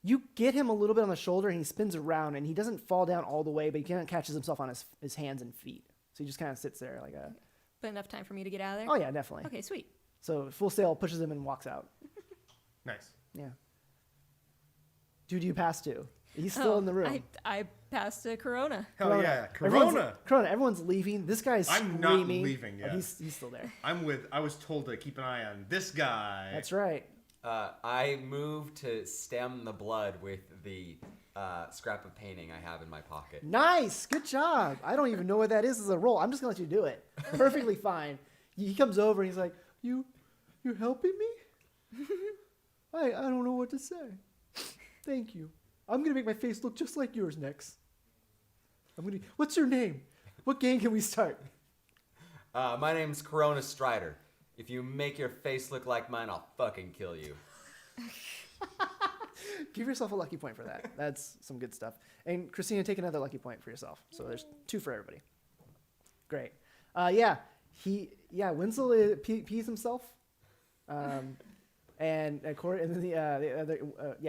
You get him a little bit on the shoulder, and he spins around, and he doesn't fall down all the way, but he kind of catches himself on his hands and feet. So he just kind of sits there like a... But enough time for me to get out of there? Oh, yeah, definitely. Okay, sweet. So Full Sail pushes him and walks out. Nice. Yeah. Who do you pass to? He's still in the room. I passed to Corona. Hell yeah, Corona. Corona. Everyone's leaving. This guy's I'm not screaming. leaving, Oh, yeah. he's still there. I was told to keep an eye on this guy. That's right. I move to stem the blood with the scrap of painting I have in my pocket. Nice. Good job. I don't even know what that is as a roll. I'm just going to let you do it. Perfectly fine. He comes over and he's like, you're helping me? I don't know what to say. Thank you. I'm going to make my face look just like yours next. What's your name? What game can we start? My name's Corona Strider. If you make your face look like mine, I'll fucking kill you. Give yourself a lucky point for that. That's some good stuff. And Christina, take another lucky point for yourself. So there's 2 for everybody. Great. Winslow pees himself. And then the other,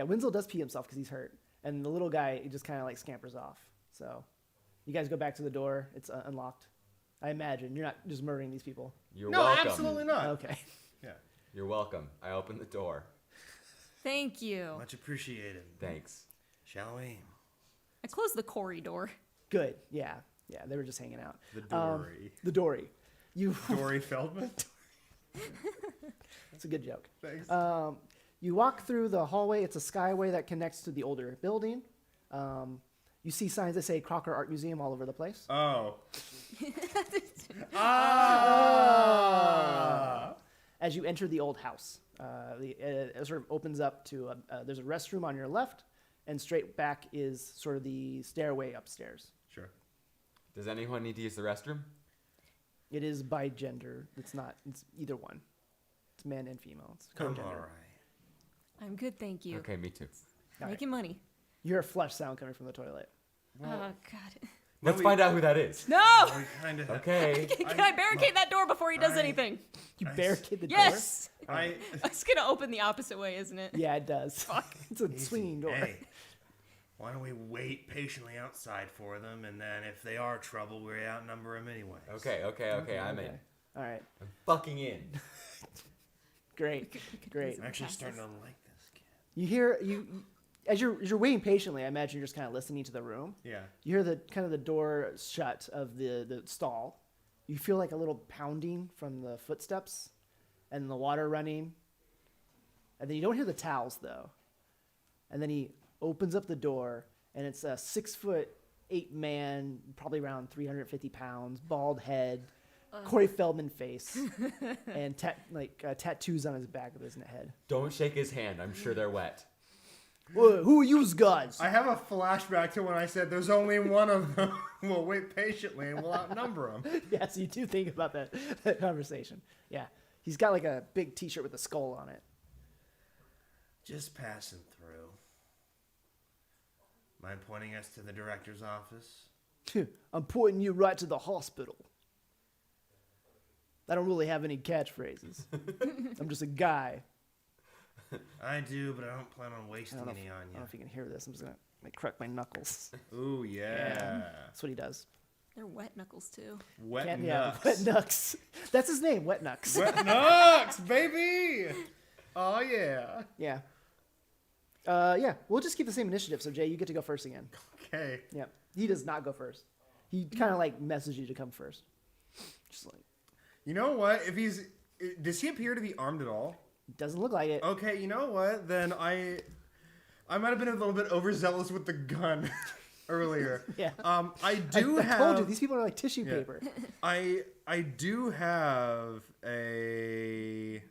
Winslow does pee himself because he's hurt. And the little guy, he just kind of like scampers off. So you guys go back to the door. It's unlocked. I imagine you're not just murdering these people. You're No, welcome. absolutely not. Okay. Yeah. You're welcome. I opened the door. Thank you. Much appreciated. Thanks. Shall we? I closed the Corey door. Good. Yeah. They were just hanging out. The Dory. The Dory. Dory Feldman? That's a good joke. Thanks. You walk through the hallway. It's a skyway that connects to the older building. You see signs that say Crocker Art Museum all over the place. Oh. As you enter the old house, it sort of opens up to there's a restroom on your left, and straight back is sort of the stairway upstairs. Sure. Does anyone need to use the restroom? It is by gender. It's not. It's either one. It's man and female. It's I'm co-gender. all right. I'm good, thank you. Okay, me too. All right. Making money. You hear a flush sound coming from the toilet. Oh God. Let's find out who that is. No! We kind of. Okay. Can I barricade that door before he does anything? You I s- barricade the Yes. I. It's gonna open the opposite way, isn't it? door? Yeah, it does. It's a Easy. swinging door. Hey, why don't we wait patiently outside for them, and then if they are trouble, we outnumber them anyway. Okay, I'm in. All right. I'm fucking in. Great. Great. I'm actually starting to like this kid. You hear as you're waiting patiently. I imagine you're just kind of listening to the room. Yeah. You hear the kind of the door shut of the stall. You feel like a little pounding from the footsteps, and the water running. And then you don't hear the towels though. And then he opens up the door, and it's a 6'8" man, probably around 350 pounds, bald head, Corey Feldman face, and tattoos on his back of his head. Don't shake his hand. I'm sure they're wet. Who are you guys? I have a flashback to when I said there's only one of them. We'll wait patiently and we'll outnumber them. Yeah, so you do think about that conversation. Yeah. He's got like a big t-shirt with a skull on it. Just passing through. Mind pointing us to the director's office? I'm pointing you right to the hospital. I don't really have any catchphrases. I'm just a guy. I do, but I don't plan on I wasting don't know, any if, I on don't know you. if you can hear this. I'm just going to crack my knuckles. Ooh, yeah. That's what he does. They're wet knuckles too. Wet Wet nuts. Nux. That's his name, Wet Nux. Wet nuts, baby! Oh, yeah. Yeah. Yeah, we'll just keep the same initiative. So, Jay, you get to go first again. Okay. Yeah. He does not go first. He kind of like messages you to come first. Just like, You know what? If he's... Does he appear to be armed at all? doesn't look like it. Okay, you know what? Then I might have been a little bit overzealous with the gun earlier. Yeah. I do I have... told you, these people are like tissue Yeah. paper. I do have a...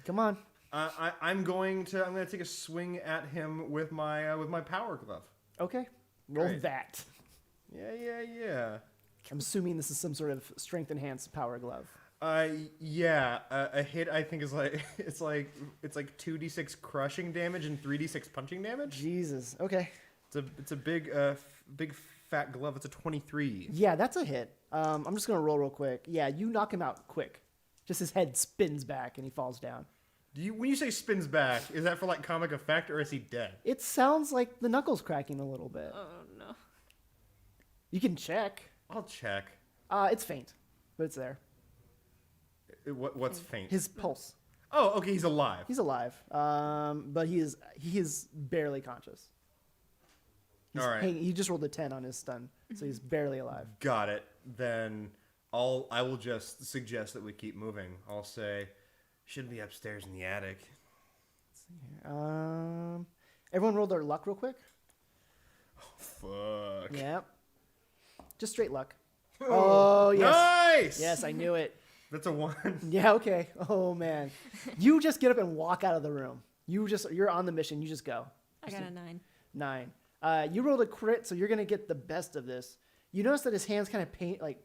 Come on. I'm gonna take a swing at him with my power glove. Okay. Roll Great. that. Yeah. I'm assuming this is some sort of strength enhanced power glove. Yeah. A hit I think is like it's like 2d6 crushing damage and 3d6 punching damage. Jesus. Okay. It's a big big fat glove. It's a 23. Yeah, that's a hit. I'm just gonna roll real quick. Yeah, you knock him out quick. Just his head spins back and he falls down. When you say spins back, is that for like comic effect or is he dead? It sounds like the knuckles cracking a little bit. Oh no. You can check. I'll check. It's faint, but it's there. What's faint? His pulse. Oh, okay, he's alive. He's alive. But he is barely conscious. He's All right. he just rolled a 10 on his stun, so he's barely alive. Got it. Then I will just suggest that we keep moving. I'll say, should be upstairs in the attic. Everyone rolled their luck real quick. Fuck. Yeah. Just straight luck. Oh, yes. Nice. Yes, I knew it. That's a 1. Yeah, okay. Oh, man. You just get up and walk out of the room. You're on the mission. You just go. I got a 9. 9. You rolled a crit, so you're going to get the best of this. You notice that his hand's kind of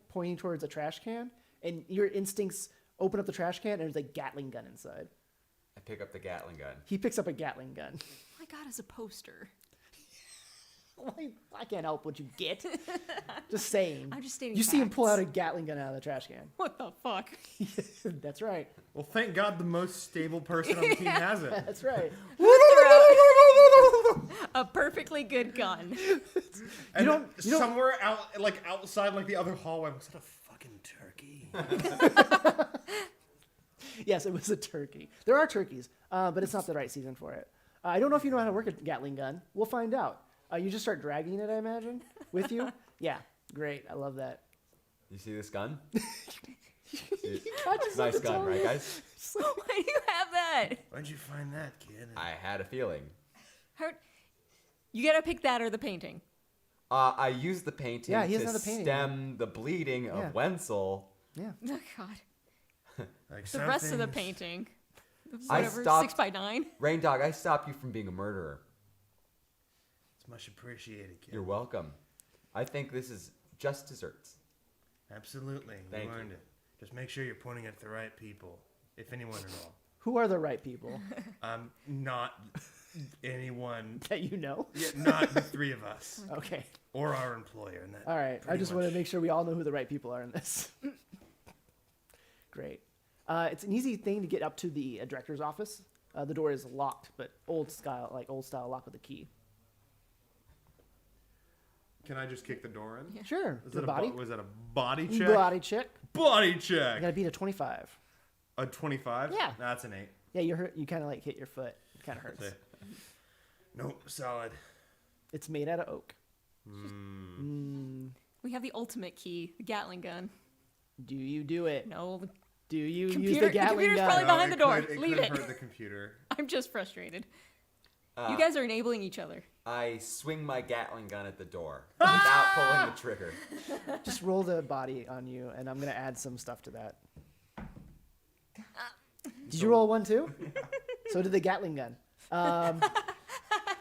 pointing towards a trash can, and your instincts open up the trash can, and there's a Gatling gun inside. I pick up the Gatling gun. He picks up a Gatling gun. I got as a poster. I can't help what you get. Just saying. I'm just stating You see him pull facts. out a Gatling gun out of the trash can. What the fuck? That's right. Well, thank God the most stable person on the team has it. That's right. A perfectly good gun. And don't- somewhere out, like outside, like the other hallway, was that a fucking turkey? Yes, it was a turkey. There are turkeys, but it's not the right season for it. I don't know if you know how to work a Gatling gun. We'll find out. You just start dragging it, I imagine, with you. Yeah, great. I love that. You see this gun? Catches Nice up the gun, toe. right, guys? Why do you have that? Where'd you find that, kid? I had a feeling. You gotta pick that or the painting. I used the painting Yeah, he to has another painting. stem the bleeding Yeah. of Wenzel. Yeah. Oh god. Like The rest of the painting. I Whatever, stopped- 6x9. Rain Dog, I stopped you from being a murderer. It's much appreciated, kid. You're welcome. I think this is just desserts. Absolutely. Thank You you. learned it. Just make sure you're pointing at the right people, if anyone at all. Who are the right people Not anyone. that you know? Yeah, not the three of us Okay. or our employer. And that All right. I pretty just want to much- make sure we all know who the right people are in this. Great. It's an easy thing to get up to the director's office. The door is locked, but old style lock with a key. Can I just kick the door in? Yeah. Sure. Is The that body. was that a body check? Body check. Body You check. gotta beat a 25. A 25? Yeah. That's an 8. Yeah, you hurt. You kind of like hit your foot. It kind of hurts. Okay. Nope, solid. It's made out of oak. We have the ultimate key, the Gatling gun. Do you do it? No, the Do you use Computer- the the Gatling computer's gun? probably behind it the door. Could, Leave could it. hurt the computer. I'm just frustrated. You guys are enabling each other. I swing my Gatling gun at the door without pulling the trigger. Just roll the body on you, and I'm gonna add some stuff to that. Did you roll one too? So did the Gatling gun.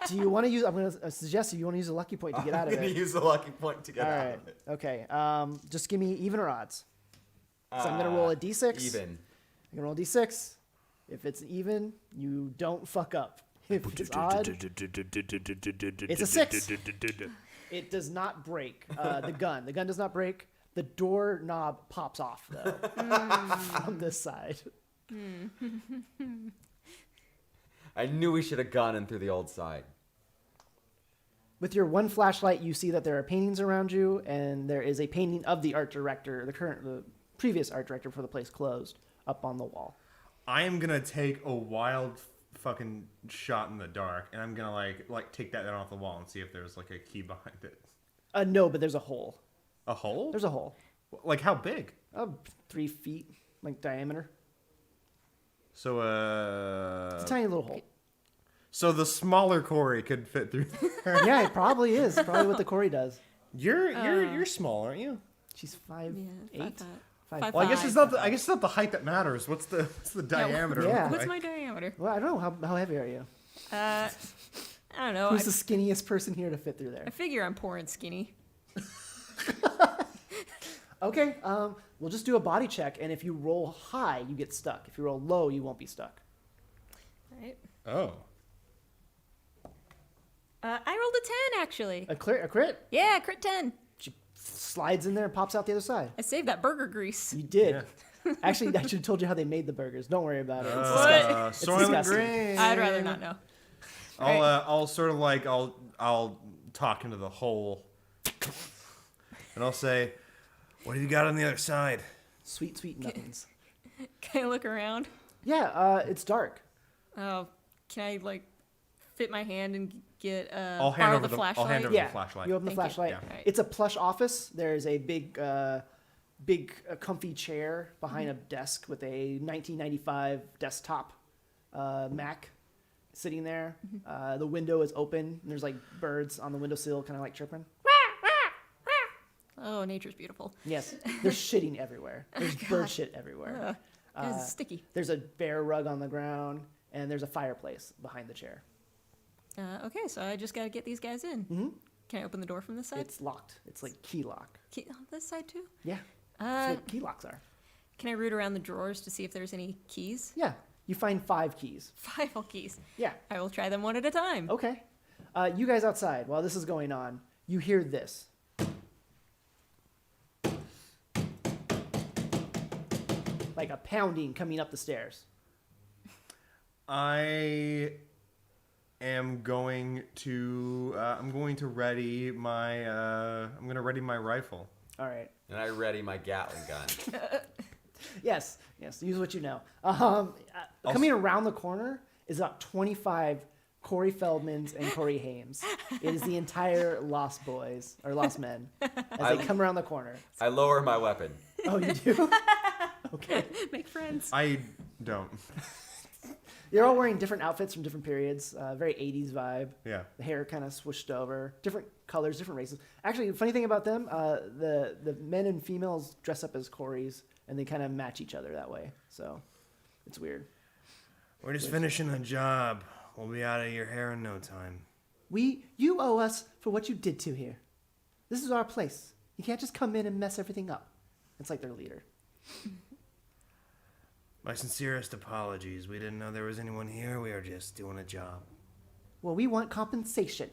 Do you want to use? I'm gonna suggest you want to use a lucky point to get out of I'm gonna it. use the lucky point to get All out right. of it. Okay. Just give me even or odds. So I'm gonna roll a d6. Even. I'm gonna roll a d6. If it's even, you don't fuck up. If it's odd, it's a 6. It does not break. The gun does not break. The door knob pops off though from this side. I knew we should have gone in through the old side. With your one flashlight, you see that there are paintings around you, and there is a painting of the art director, the previous art director for the place closed, up on the wall. I am gonna take a wild fucking shot in the dark, and I'm gonna like take that down off the wall and see if there's like a key behind it. No, but there's a hole. A hole? There's a hole. Like how big? 3 feet, like diameter. So It's a tiny little hole. so the smaller Corey could fit through. Yeah, it probably is. Probably what the Corey does. You're small, aren't you? She's 5'8". Yeah, 5'5". 5'5". Well, I guess it's not. I guess it's not the height that matters. What's the diameter? Yeah. look What's like? my diameter? Well, I don't know how heavy are you. I don't know. Who's the skinniest person here to fit through there? I figure I'm poor and skinny. Okay, we'll just do a body check, and if you roll high, you get stuck. If you roll low, you won't be stuck. Right. Oh. I rolled a 10 actually. A crit? Yeah, crit 10. She slides in there and pops out the other side. I saved that burger grease. You did. Actually, I should have told you how they made the burgers. Don't worry about it. It's What? Soylent disgusting. Green. I'd rather not know. I'll sort of like I'll talk into the hole, and I'll say, "What have you got on the other side?" sweet, sweet nothings. Can I look around? Yeah, it's dark. Oh, can I like fit my hand and get I'll hand borrow over the I'll hand flashlight? over Yeah, the flashlight. you open the Thank you. flashlight. Yeah. Right. It's a plush office. There's a big, comfy chair behind a desk with a 1995 desktop Mac sitting there. The window is open. And there's like birds on the windowsill, kind of like chirping. Oh, nature's beautiful. Yes, there's shitting everywhere. There's bird shit everywhere. It's sticky. There's a bear rug on the ground, and there's a fireplace behind the chair. Okay, so I just gotta get these guys in. Can I open the door from this side? It's locked. It's like key lock. On this side too? Yeah, that's what key locks are. Can I root around the drawers to see if there's any keys? Yeah, you find 5 keys. 5 whole keys. Yeah, I will try them one at a time. okay. You guys outside, while this is going on, you hear this. Like a pounding coming up the stairs. I am going to ready my I'm gonna ready my rifle. All right. And I ready my Gatling gun. Yes. Use what you know. Coming around the corner is about 25 Corey Feldmans and Corey Hames. It is the entire Lost Boys or Lost Men as they come around the corner. I lower my weapon. Oh, you do? Okay. Make friends. I don't. They're all wearing different outfits from different periods. Very 80s vibe. Yeah. The hair kind of swooshed over. Different colors, different races. Actually, the funny thing about them, the men and females dress up as Corys, and they kind of match each other that way. So it's weird. We're just finishing a job. We'll be out of your hair in no time. You owe us for what you did to here. This is our place. You can't just come in and mess everything up. It's like their leader. My sincerest apologies. We didn't know there was anyone here. We are just doing a job. Well, we want compensation.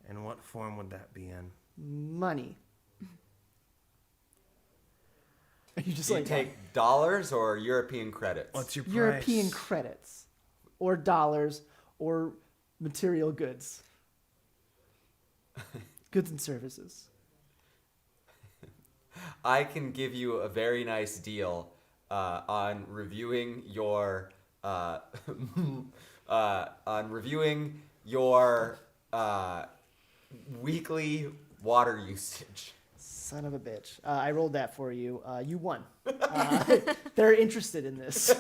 And what form would that be in? Money. Are you just Do you like take dollars or European credits? What's your price? European credits or dollars or material goods? Goods and services. I can give you a very nice deal on reviewing your weekly water usage. Son of a bitch. I rolled that for you. You won. They're interested in this.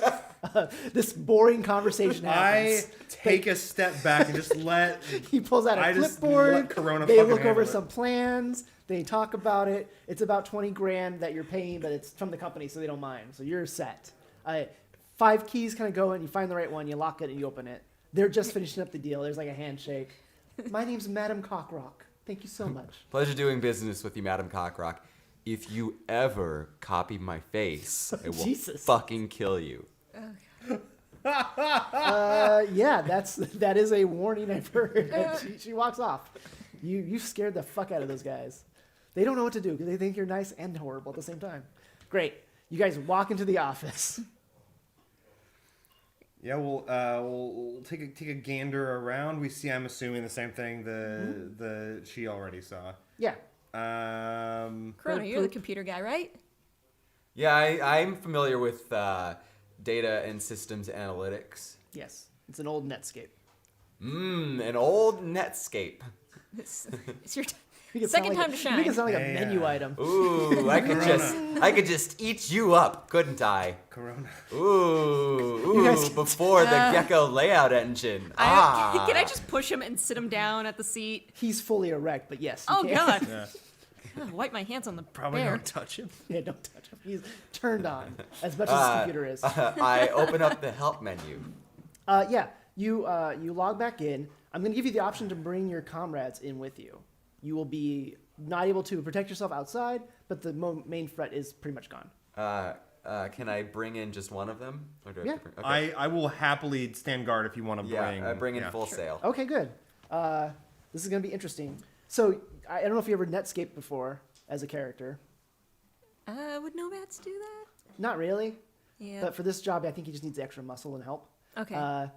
This boring conversation happens. I take a step back and just let. He pulls out a I just clipboard. let Corona They fucking look over handle it. some plans. They talk about it. It's about 20 grand that you're paying, but it's from the company, so they don't mind. So you're set. 5 keys kind of go in. You find the right one. You lock it and you open it. They're just finishing up the deal. There's like a handshake. My name's Madam Cockrock. Thank you so much. Pleasure doing business with you, Madam Cockrock. If you ever copy my face, I will Jesus. fucking kill you. Yeah, that is a warning I've heard. She walks off. You scared the fuck out of those guys. They don't know what to do because they think you're nice and horrible at the same time. Great. You guys walk into the office. Yeah, we'll take a gander around. We see, I'm assuming, the same thing the she already saw. Yeah. Corona, you're the computer guy, right? Yeah, I'm familiar with data and systems analytics. Yes. It's an old Netscape. An old Netscape. It's your You can sound second like time to You shine. can sound like a menu item. Ooh, I could just eat you up, couldn't I? Corona. Ooh, guys- before the Gecko layout engine. Can Ah. I just push him and sit him down at the seat? He's fully erect, but yes. You Oh can. God! Yeah. Ugh, wipe my hands on the Probably bear. don't touch him. Yeah, don't touch him. He's turned on as much as his computer is. I open up the help menu. Yeah, you log back in. I'm going to give you the option to bring your comrades in with you. You will be not able to protect yourself outside, but the main threat is pretty much gone. Can I bring in just one of them? Or do I Yeah. have to bring, okay. I will happily stand guard if you want to bring. Yeah, I bring in yeah. full sail. Okay, good. This is going to be interesting. So I don't know if you ever Netscape before as a character. Would nomads do that? Not really, Yeah. but for this job, I think he just needs extra muscle and help. Okay.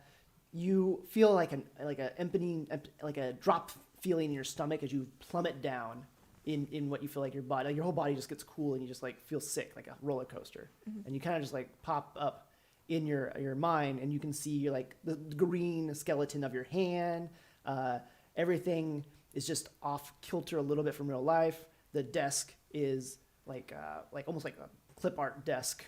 You feel like a drop feeling in your stomach as you plummet down in what you feel like your body, like your whole body just gets cool and you just like feel sick, like a roller coaster. And you kind of just like pop up in your mind and you can see like the green skeleton of your hand. Everything is just off kilter a little bit from real life. The desk is like almost like a clip art desk,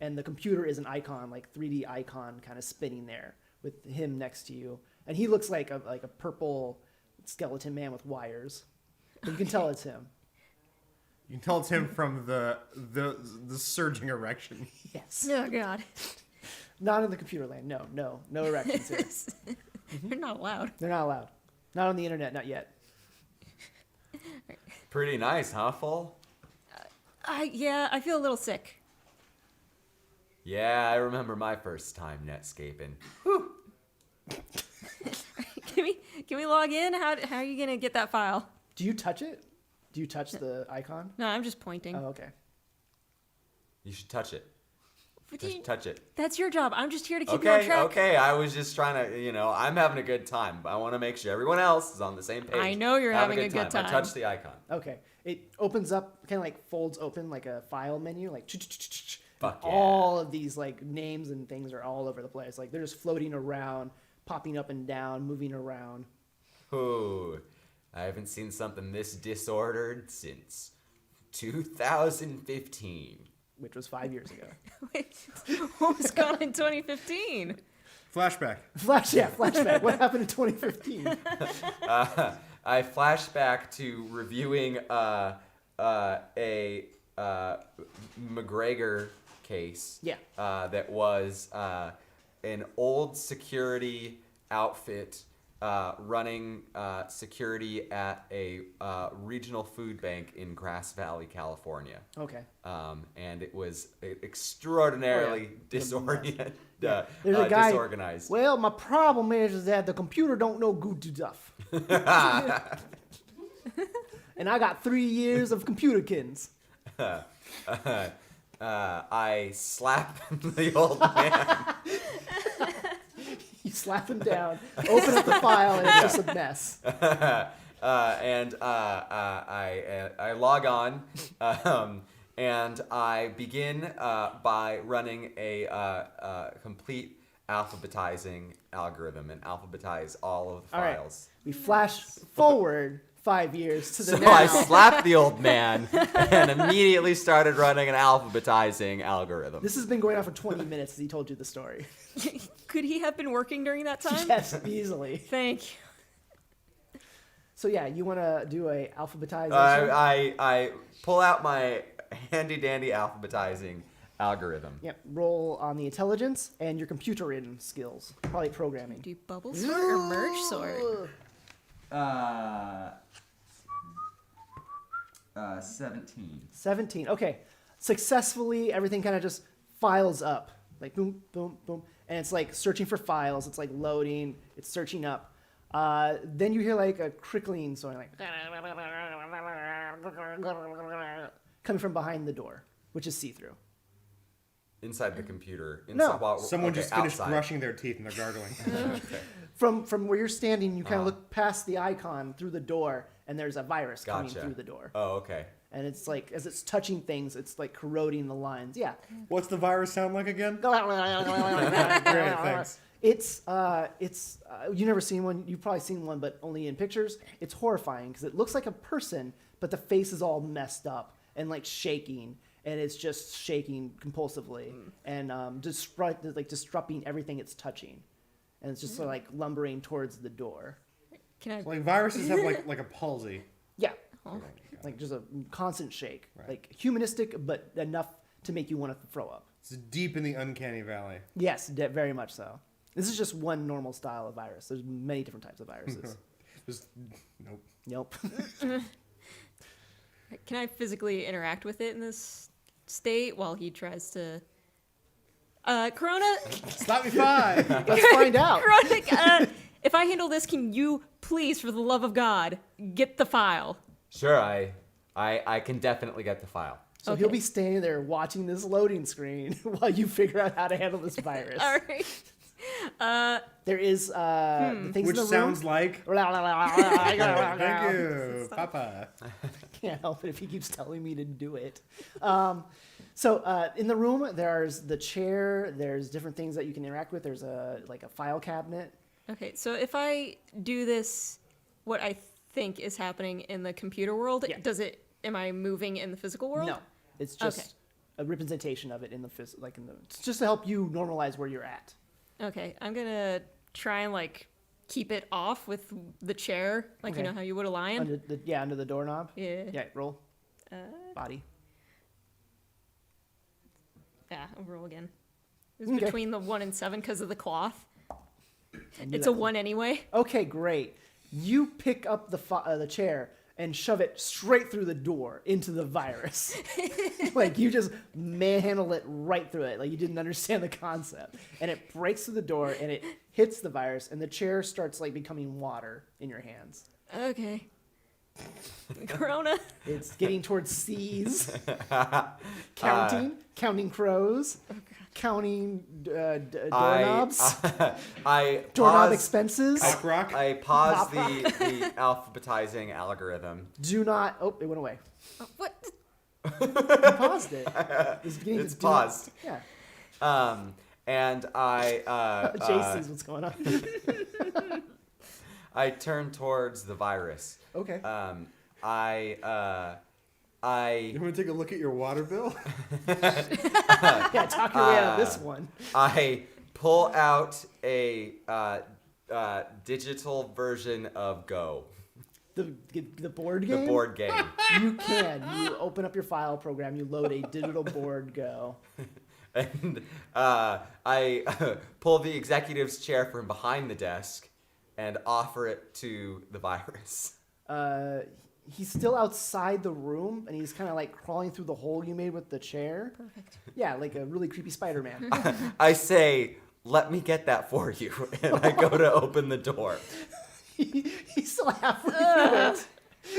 and the computer is an icon, like 3D icon, kind of spinning there with him next to you, and he looks like a purple skeleton man with wires. But you can tell it's him. You can tell it's him from the surging erection. Yes. Oh God. Not in the computer land. No erections here. You're not allowed. They're not allowed. Not on the internet. Not yet. Pretty nice, huh, Full? I feel a little sick. Yeah, I remember my first time Netscaping. Can we log in? How are you gonna get that file? Do you touch it? Do you touch the icon? No, I'm just pointing. Oh, okay. You should touch it. But Just touch it. that's your job. I'm just here to keep you on Okay, track. okay. I was just trying to, I'm having a good time. I want to make sure everyone else is on the same page. I know you're Have having a good time. I touched the icon. Okay. It opens up, kind of like folds open like a file menu, like Fuck yeah. all of these like names and things are all over the place. Like they're just floating around, popping up and down, moving around. Ooh, I haven't seen something this disordered since 2015. Which was 5 years ago. Wait, what was gone in 2015? Flashback. Flashback. What happened in 2015? I flash back to reviewing a McGregor case. Yeah. That was an old security outfit running security at a regional food bank in Grass Valley, California. Okay. And it was extraordinarily disorganized. There's a guy, disorganized. Well, my problem is that the computer don't know good stuff. And I got 3 years of computer kins. I slap the old man. You slap him down, open up the file, and it's just a mess. And I log on, and I begin by running a complete alphabetizing algorithm and alphabetize all of the All right. files. We flash forward 5 years to the So now. I slapped the old man and immediately started running an alphabetizing algorithm. This has been going on for 20 minutes as he told you the story. Could he have been working during that time? Yes, easily. Thank you. So yeah, you want to do a alphabetization? I pull out my handy dandy alphabetizing algorithm. Yep. Roll on the intelligence and your computer in skills, probably programming. Do bubble sort or merge sort? 17. 17. Okay. Successfully, everything kind of just files up. Like boom, boom, boom. And it's like searching for files. It's like loading. It's searching up. Then you hear like a crickling sound, like coming from behind the door, which is see-through. Inside the computer. No. Someone just finished outside. brushing their teeth and they're gargling. From where you're standing, you kind of look past the icon through the door, and there's a virus coming Gotcha. through the door. Oh, okay. And it's like, as it's touching things, it's like corroding the lines. Yeah. What's the virus sound like again? Great, thanks. It's you've never seen one. You've probably seen one, but only in pictures. It's horrifying because it looks like a person, but the face is all messed up and like shaking, and it's just shaking compulsively and disrupting everything it's touching, and it's just sort of like lumbering towards the door. Can I? Like viruses have like a palsy. Yeah, Oh. like just a constant shake, Right. like humanistic, but enough to make you want to throw up. It's deep in the uncanny valley. Yes, very much so. This is just one normal style of virus. There's many different types of viruses. Just nope. Nope. Can I physically interact with it in this state while he tries to? Corona, Stop me five. Let's find out. Corona. If I handle this, can you please, for the love of God, get the file? Sure, I can definitely get the file. So he'll be standing there watching this loading screen while you figure out how to handle this virus. All right. There is the things Which in the sounds room. like. Thank Thank you, Papa. Can't help it if he keeps telling me to do it. So in the room, there's the chair. There's different things that you can interact with. There's a file cabinet. Okay, so if I do this, what I think is happening in the computer world, Yeah. am I moving in the physical world? No, it's just Okay. a representation of it in the it's just to help you normalize where you're at. Okay, I'm gonna try and keep it off with the chair, you Okay. know how you would a lion. Under the doorknob. Yeah. Yeah, roll. Body. Yeah, I'll roll again. It's Okay. between the 1 and 7 because of the cloth. I knew It's that. a 1 anyway. Okay, great. You pick up the chair and shove it straight through the door into the virus. You just manhandle it right through it. You didn't understand the concept. And it breaks through the door and it hits the virus and the chair starts becoming water in your hands. Okay. Corona. It's getting towards C's. Counting crows. Counting doorknobs. I Doorknob pause, expenses. Cock rock. I pause the alphabetizing algorithm. Do not. Oh, it went away. What? You paused it. It's beginning It's to do not- paused. Yeah. And I Jay sees what's going on. I turn towards the virus. Okay. You want to take a look at your water bill? Yeah, talk your way out of this one. I pull out a digital version of Go, The board the game? board game. You can. You open up your file program, you load a digital board Go. And I pull the executive's chair from behind the desk and offer it to the virus. He's still outside the room, and he's kind of like crawling through the hole you made with the chair. Perfect. Yeah, like a really creepy Spider-Man. I say, let me get that for you. And I go to open the door. He's still halfway through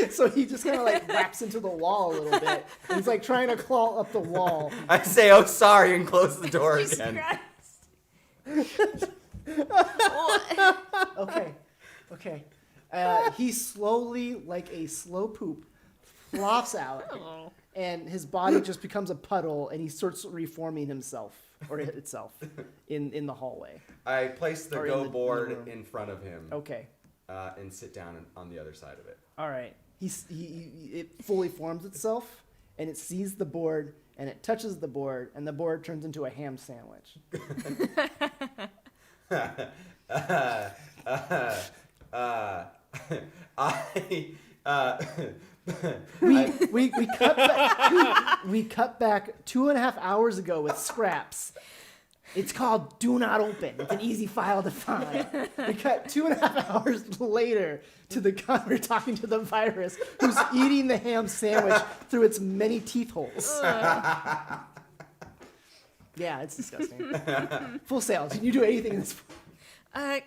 it. So he just kind of like wraps into the wall a little bit. And he's like trying to claw up the wall. I say, oh, sorry, and close the door Jesus again. Christ. Okay. He slowly, like a slow poop, flops out. Oh. And his body just becomes a puddle, and he starts reforming himself, or itself, in the hallway. I place the Or in go the- in the board room. in front of him Okay. and sit down on the other side of it. All right. It fully forms itself, and it sees the board, and it touches the board, and the board turns into a ham sandwich. We cut back 2.5 hours ago with scraps. It's called Do Not Open. It's an easy file to find. We cut 2.5 hours later to the guy we're talking to the virus who's eating the ham sandwich through its many teeth holes. Yeah, it's disgusting. Full sales. Can you do anything in this? Can't,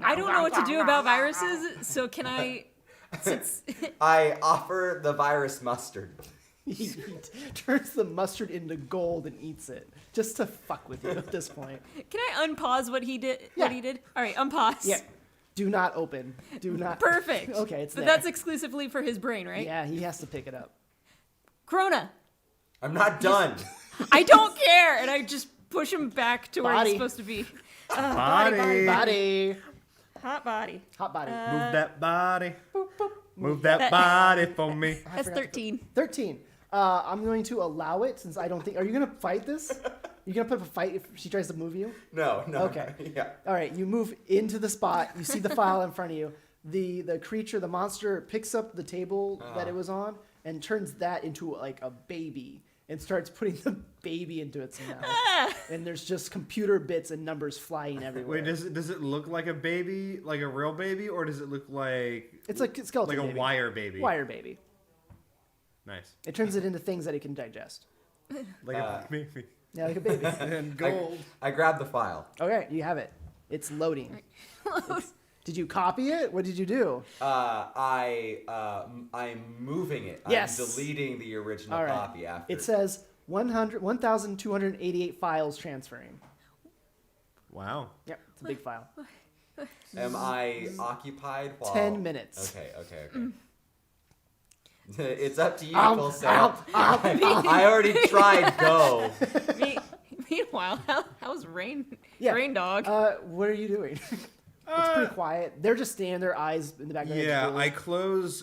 I don't know what to do about viruses, so can I? Since I offer the virus mustard. He turns the mustard into gold and eats it just to fuck with you at this point. can I unpause what he did? Yeah. What he did? All right, unpause. Yeah. Do not open. Do not. Perfect. Okay, it's But there. that's exclusively for his brain, right? Yeah, he has to pick it up. Corona. I'm not done. I don't care, and I just push him back to where Body. he's supposed to be. Body. Body. Hot body. Hot body. Move that body. Move that body for me. I That's forgot 13. 13. I'm going to allow it since I don't think. Are you going to fight this? You going to put up a fight if she tries to move you? No. Okay. Yeah. All right, you move into the spot. You see the file in front of you. The creature, the monster, picks up the table that it was on and turns that into like a baby and starts putting the baby into its mouth. And there's just computer bits and numbers flying everywhere. Wait, does it look like a baby, like a real baby, or does it look like It's like a skeleton like a baby. wire baby? Wire baby. Nice. It turns it into things that it can digest. Like a baby. Yeah, like a baby. And gold. I grab the file. Okay, you have it. It's loading. Did you copy it? What did you do? I'm moving it. Yes. I'm deleting the original All right. copy after. It says 1,288 files transferring. Wow. Yep, it's a big file. Am I occupied while 10 minutes. Okay. It's up to you, Ow, Full Sail. ow, ow, ow. I already tried go. Meanwhile, how's Rain Yeah. Rain Dog? What are you doing? It's pretty quiet. They're just standing there, eyes in the back of their Yeah, head. I close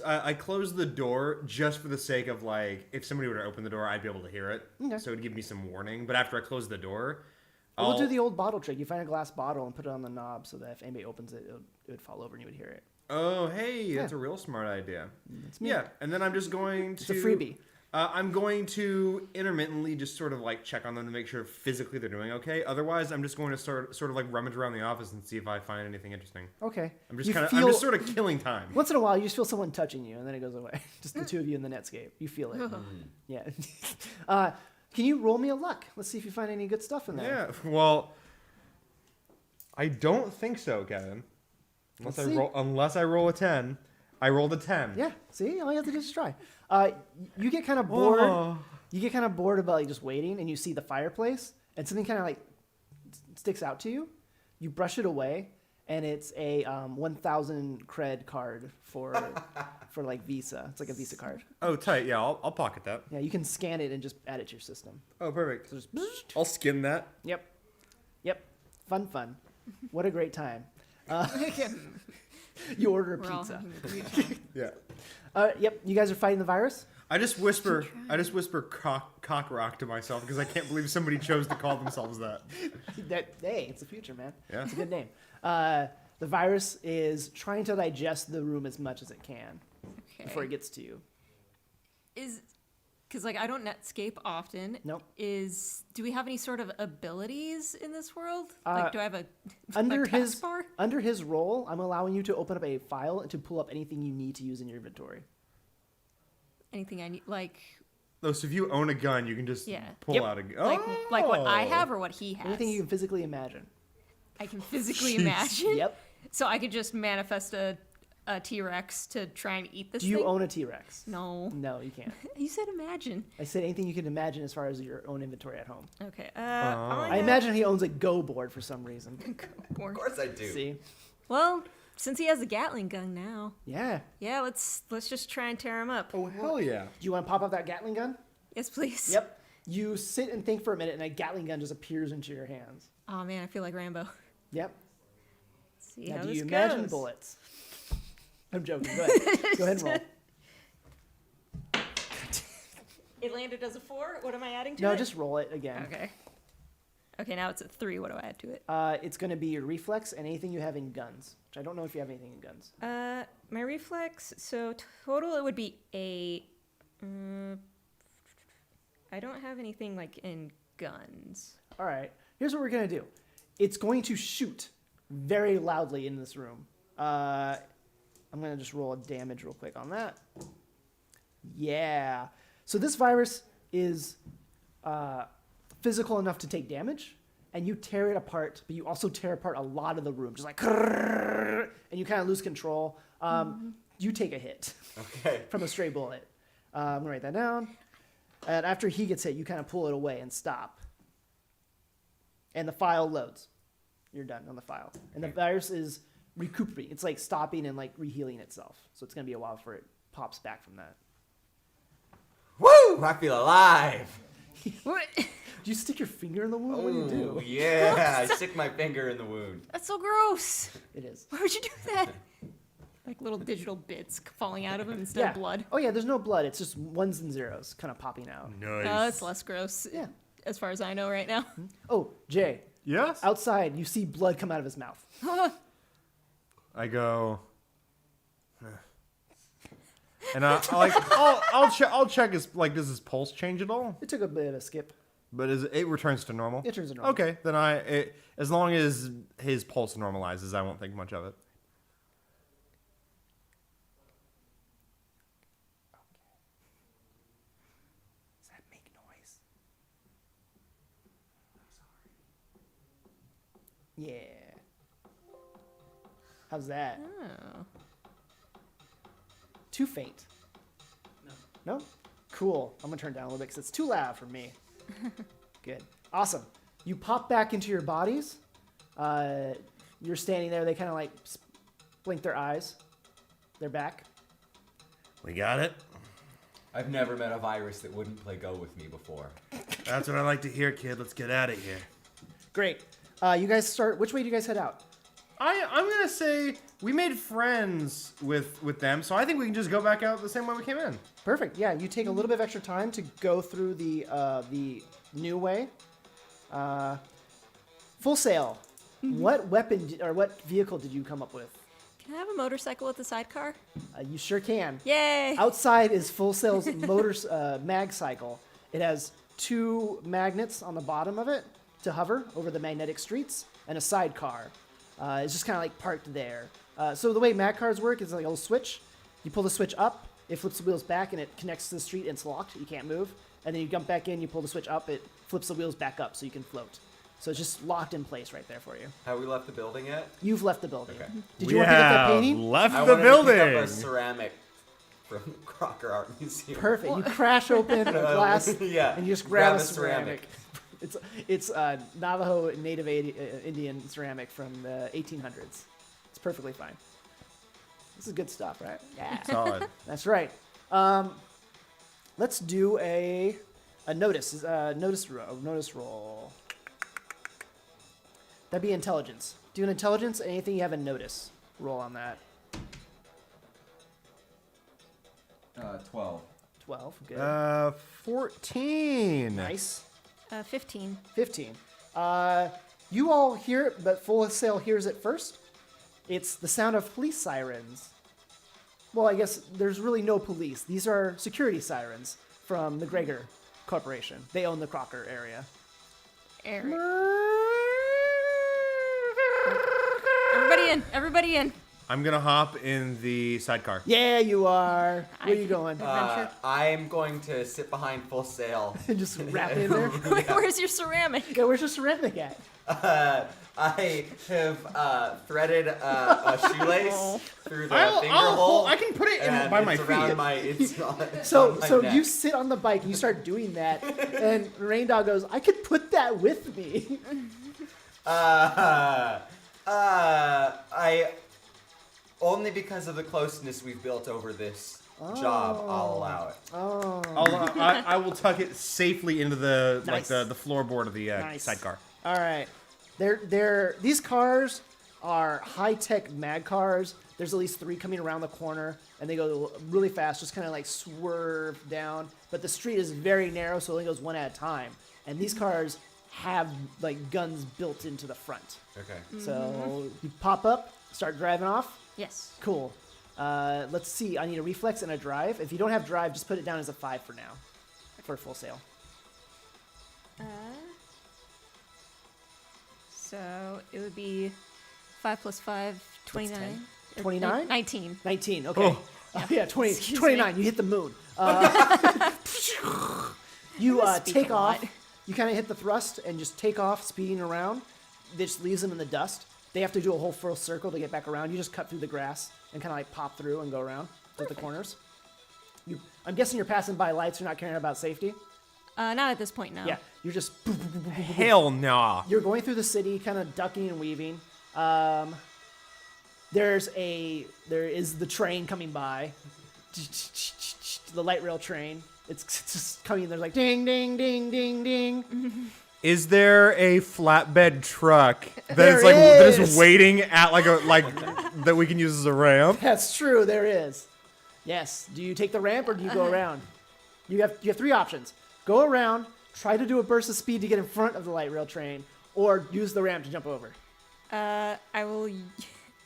the door just for the sake of like if somebody were to open the door, I'd be able to hear it. Okay. So it'd give me some warning. But after I close the door, We'll do the old bottle trick. You find a glass bottle and put it on the knob so that if anybody opens it, it would fall over and you would hear it. Oh, hey, that's a real smart idea. me. Yeah, and then I'm just going to. It's a freebie. I'm going to intermittently just sort of like check on them to make sure physically they're doing okay. Otherwise, I'm just going to sort of like rummage around the office and see if I find anything interesting. Okay. I'm just You I'm feel- just sort of killing time. Once in a while, you just feel someone touching you, and then it goes away. Just the two of you in the Netscape. You feel it. Yeah. Can you roll me a luck? Let's see if you find any good stuff in there. Yeah. Well, I don't think so, Kevin. Let's see. Unless I roll a 10. I rolled a 10. Yeah. See, all you have to do is try. You get kind of bored. Oh. You get kind of bored about like just waiting, and you see the fireplace, and something kind of like sticks out to you. You brush it away, and it's a 1,000 cred card for like Visa. It's like a Visa card. Oh, tight. Yeah, I'll pocket that. Yeah, you can scan it and just add it to your system. Oh, perfect. So just I'll skin that. Yep. Fun. What a great time. You order a We're all pizza. having a great time. Yeah. Yep. You guys are fighting the virus. I just whisper cock rock to myself because I can't believe somebody chose to call themselves that. Hey, it's the future, man. Yeah. It's a good name. The virus is trying to digest the room as much as it can before it gets to you. because like I don't Netscape often. Nope. Do we have any sort of abilities in this world? Like, do I have a Under my his taskbar? under his role, I'm allowing you to open up a file and to pull up anything you need to use in your inventory. Anything I need, like Oh, so if you own a gun, you can just Yeah. pull Yep. out a gun. like what I Oh. have or what he has. Anything you can physically imagine. I can physically Jeez. imagine. Yep. So I could just manifest a T-Rex to try and eat this Do you thing? own a T-Rex? No. No, you can't. You said imagine. I said anything you can imagine as far as your own inventory at home. Okay. I imagine he owns a Go board for some reason. Of course I do. See? Well, since he has a Gatling gun now, Yeah. yeah, let's just try and tear him up. Oh, hell yeah. Do you want to pop up that Gatling gun? Yes, please. Yep. You sit and think for a minute, and a Gatling gun just appears into your hands. Oh man, I feel like Rambo. Yep. Let's see Now, how do this you goes. imagine bullets? I'm joking. Go ahead. Go ahead and roll. It landed as a 4. What am I adding to No, it? just roll it again. Okay. Okay, now it's a 3. What do I add to it? It's going to be your reflex and anything you have in guns, which I don't know if you have anything in guns. My reflex. So total, it would be 8. I don't have anything like in guns. All right. Here's what we're going to do. It's going to shoot very loudly in this room. I'm going to just roll a damage real quick on that. Yeah. So this virus is physical enough to take damage, and you tear it apart, but you also tear apart a lot of the room, just like, and you kind of lose control. You take a hit Okay. from a stray bullet. I'm going to write that down. And after he gets hit, you kind of pull it away and stop. And the file loads. You're done on the file. And the virus is recuperating. It's like stopping and like rehealing itself. So it's going to be a while before it pops back from that. Woo! I feel alive. What? Do you stick your finger in the wound? What do you Ooh, do? yeah, I stick my finger in the wound. That's so gross. It is. Why would you do that? Like little digital bits falling out of him instead Yeah. of blood. Oh, yeah, there's no blood. It's just ones and zeros kind of popping out. Nice. Oh, that's less gross. Yeah. As far as I know right now. Oh, Jay, Yes? outside, you see blood come out of his mouth. I go. And I'll check his, like, does his pulse change at all? It took a bit of a skip. But it returns to normal? It turns to normal. Okay, then as long as his pulse normalizes, I won't think much of it. Does that make noise? Yeah. How's that? Oh. Too faint? No. No? Cool. I'm going to turn it down a little bit because it's too loud for me. Good. Awesome. You pop back into your bodies. You're standing there. They kind of like blink their eyes. They're back. We got it? I've never met a virus that wouldn't play Go with me before. That's what I like to hear, kid. Let's get out of here. Great. You guys start. Which way do you guys head out? I'm going to say we made friends with them, so I think we can just go back out the same way we came in. Perfect. Yeah, you take a little bit of extra time to go through the new way. Full Sail. What weapon or what vehicle did you come up with? Can I have a motorcycle with a sidecar? You sure can. Yay! Outside is Full Sail's mag cycle. It has 2 magnets on the bottom of it to hover over the magnetic streets and a sidecar. It's just kind of like parked there. So the way mag cars work is like a little switch. You pull the switch up, it flips the wheels back, and it connects to the street, and it's locked. You can't move. And then you jump back in, you pull the switch up, it flips the wheels back up so you can float. So it's just locked in place right there for you. Have we left the building yet? You've left the building. Okay. Did you want to pick up that painting? left I the wanted to pick building. up a ceramic from Crocker Art Museum. Perfect. You crash open a glass Yeah. and you just grab a ceramic. ceramic. It's Navajo Native Indian ceramic from the 1800s. It's perfectly fine. This is good stuff, right? Yeah. Solid. That's right. Let's do a notice roll. That'd be intelligence. Do an intelligence, anything you have a notice. Roll on that. 12. 12. Good. 14. Nice. 15. 15. You all hear it, but Full Sail hears it first. It's the sound of police sirens. Well, I guess there's really no police. These are security sirens from the Gregor Corporation. They own the Crocker area. Eric. Everybody in. I'm gonna hop in the sidecar. Yeah, you are. Where are you going? Adventure. I'm going to sit behind Full Sail. Just wrap it in there. Where's your ceramic? Okay, where's your ceramic at? I have threaded a shoelace through the finger hole. I can put it in and by my it's around feet. my. It's on So my so neck. you sit on the bike and you start doing that, and Rain Dog goes, "I could put that with me." I only because of the closeness we've built over this job, I'll allow it. Oh, I will tuck it safely into the Nice. the floorboard of the Nice. sidecar. all right. These cars are high-tech mag cars. There's at least 3 coming around the corner, and they go really fast, just kind of like swerve down. But the street is very narrow, so it only goes one at a time. And these cars have like guns built into the front. Okay. So you pop up, start driving off. Yes. Cool. Let's see. I need a reflex and a drive. If you don't have drive, just put it down as a 5 for now, for Full Sail. So it would be 5 plus 5, 29. 10. 29? 19. 19. Okay. Yeah, 20, Excuse 29. You hit the moon. You speak take a off. lot. You kind of hit the thrust and just take off, speeding around. This leaves them in the dust. They have to do a whole full circle to get back around. You just cut through the grass and kind of like pop through and go around at the corners. I'm guessing you're passing by lights. You're not caring about safety. Not at this point, no. Yeah, you're just Hell nah. You're going through the city, kind of ducking and weaving. There is the train coming by, the light rail train. It's just coming. There's like ding, ding, ding, ding, ding. Is there a flatbed truck that There is that is. is waiting at like that we can use as a ramp? That's true. There is. Yes. Do you take the ramp or do you go around? You have 3 options. Go around, try to do a burst of speed to get in front of the light rail train, or use the ramp to jump over. I will.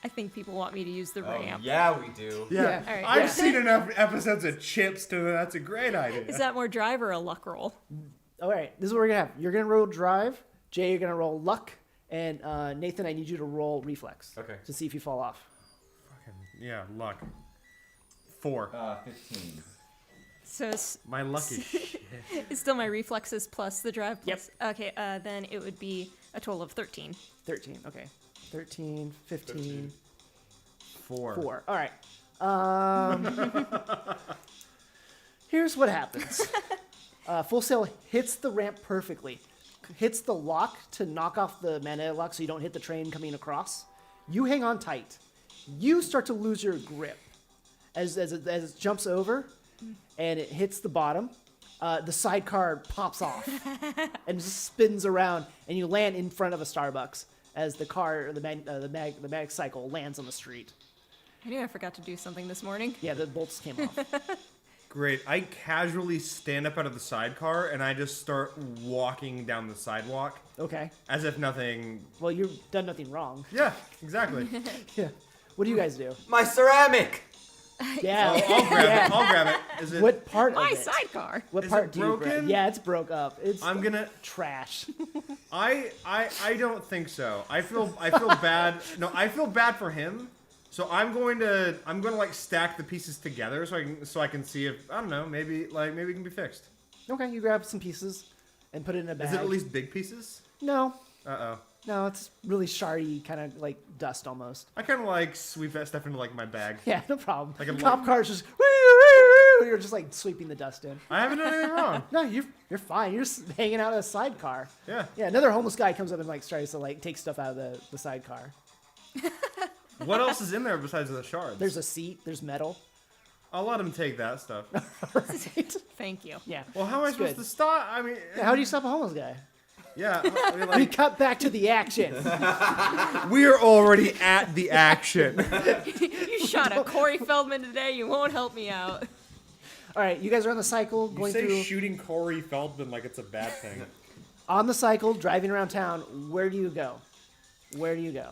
I think people want me to use the ramp. Yeah, we do. Yeah. All right, I've yeah. seen enough episodes of Chips to know that's a great idea. Is that more drive or a luck roll? All right. This is what we're gonna have. You're gonna roll drive. Jay, you're gonna roll luck, and Nathan, I need you to roll reflex. Okay. To see if you fall off. Yeah, luck. 4. 15. So My luck is shit. it's still my reflexes plus the drive. Yep. Plus, okay. Then it would be a total of 13. 13. Okay. 13, 15, 4. 4. All right. Here's what happens. Full Sail hits the ramp perfectly. Hits the lock to knock off the magnetic lock so you don't hit the train coming across. You hang on tight. You start to lose your grip as it jumps over and it hits the bottom. The sidecar pops off and just spins around, and you land in front of a Starbucks as the car, the mag cycle lands on the street. I knew I forgot to do something this morning. Yeah, the bolts came off. Great. I casually stand up out of the sidecar and I just start walking down the sidewalk Okay. as if nothing. Well, you've done nothing wrong. Yeah, exactly. Yeah. What do you guys do? My ceramic. Yeah. I'll grab it. I'll grab it. Is it? What part My of it? sidecar. What Is part it do you grab? broken? Yeah, it's broke up. It's I'm gonna. trash. I don't think so. I feel bad. No, I feel bad for him. So I'm going to like stack the pieces together so I can see if I don't know maybe it can be fixed. Okay, you grab some pieces and put it in a bag. Is it at least big pieces? No, Oh. no, it's really shardy, kind of like dust almost. I kind of like sweep that stuff into like my bag. Yeah, no problem. Like a Cop light- car's just woo, you're just like sweeping the dust in. I haven't done anything wrong. No, you're fine. You're just hanging out in a sidecar. Yeah. Yeah, another homeless guy comes up and like tries to like take stuff out of the sidecar. What else is in there besides the shards? There's a seat. There's metal. I'll let him take that stuff. Thank you. Yeah. Well, how am I It's supposed good. to stop? I mean, Yeah, how do you stop a homeless guy? yeah. I mean, We like, cut back to the action. we are already at the action. You shot a Corey Feldman today. You won't help me out. All right, you guys are on the cycle, You going say through shooting Corey Feldman like it's a bad thing. on the cycle, driving around town. Where do you go? Where do you go?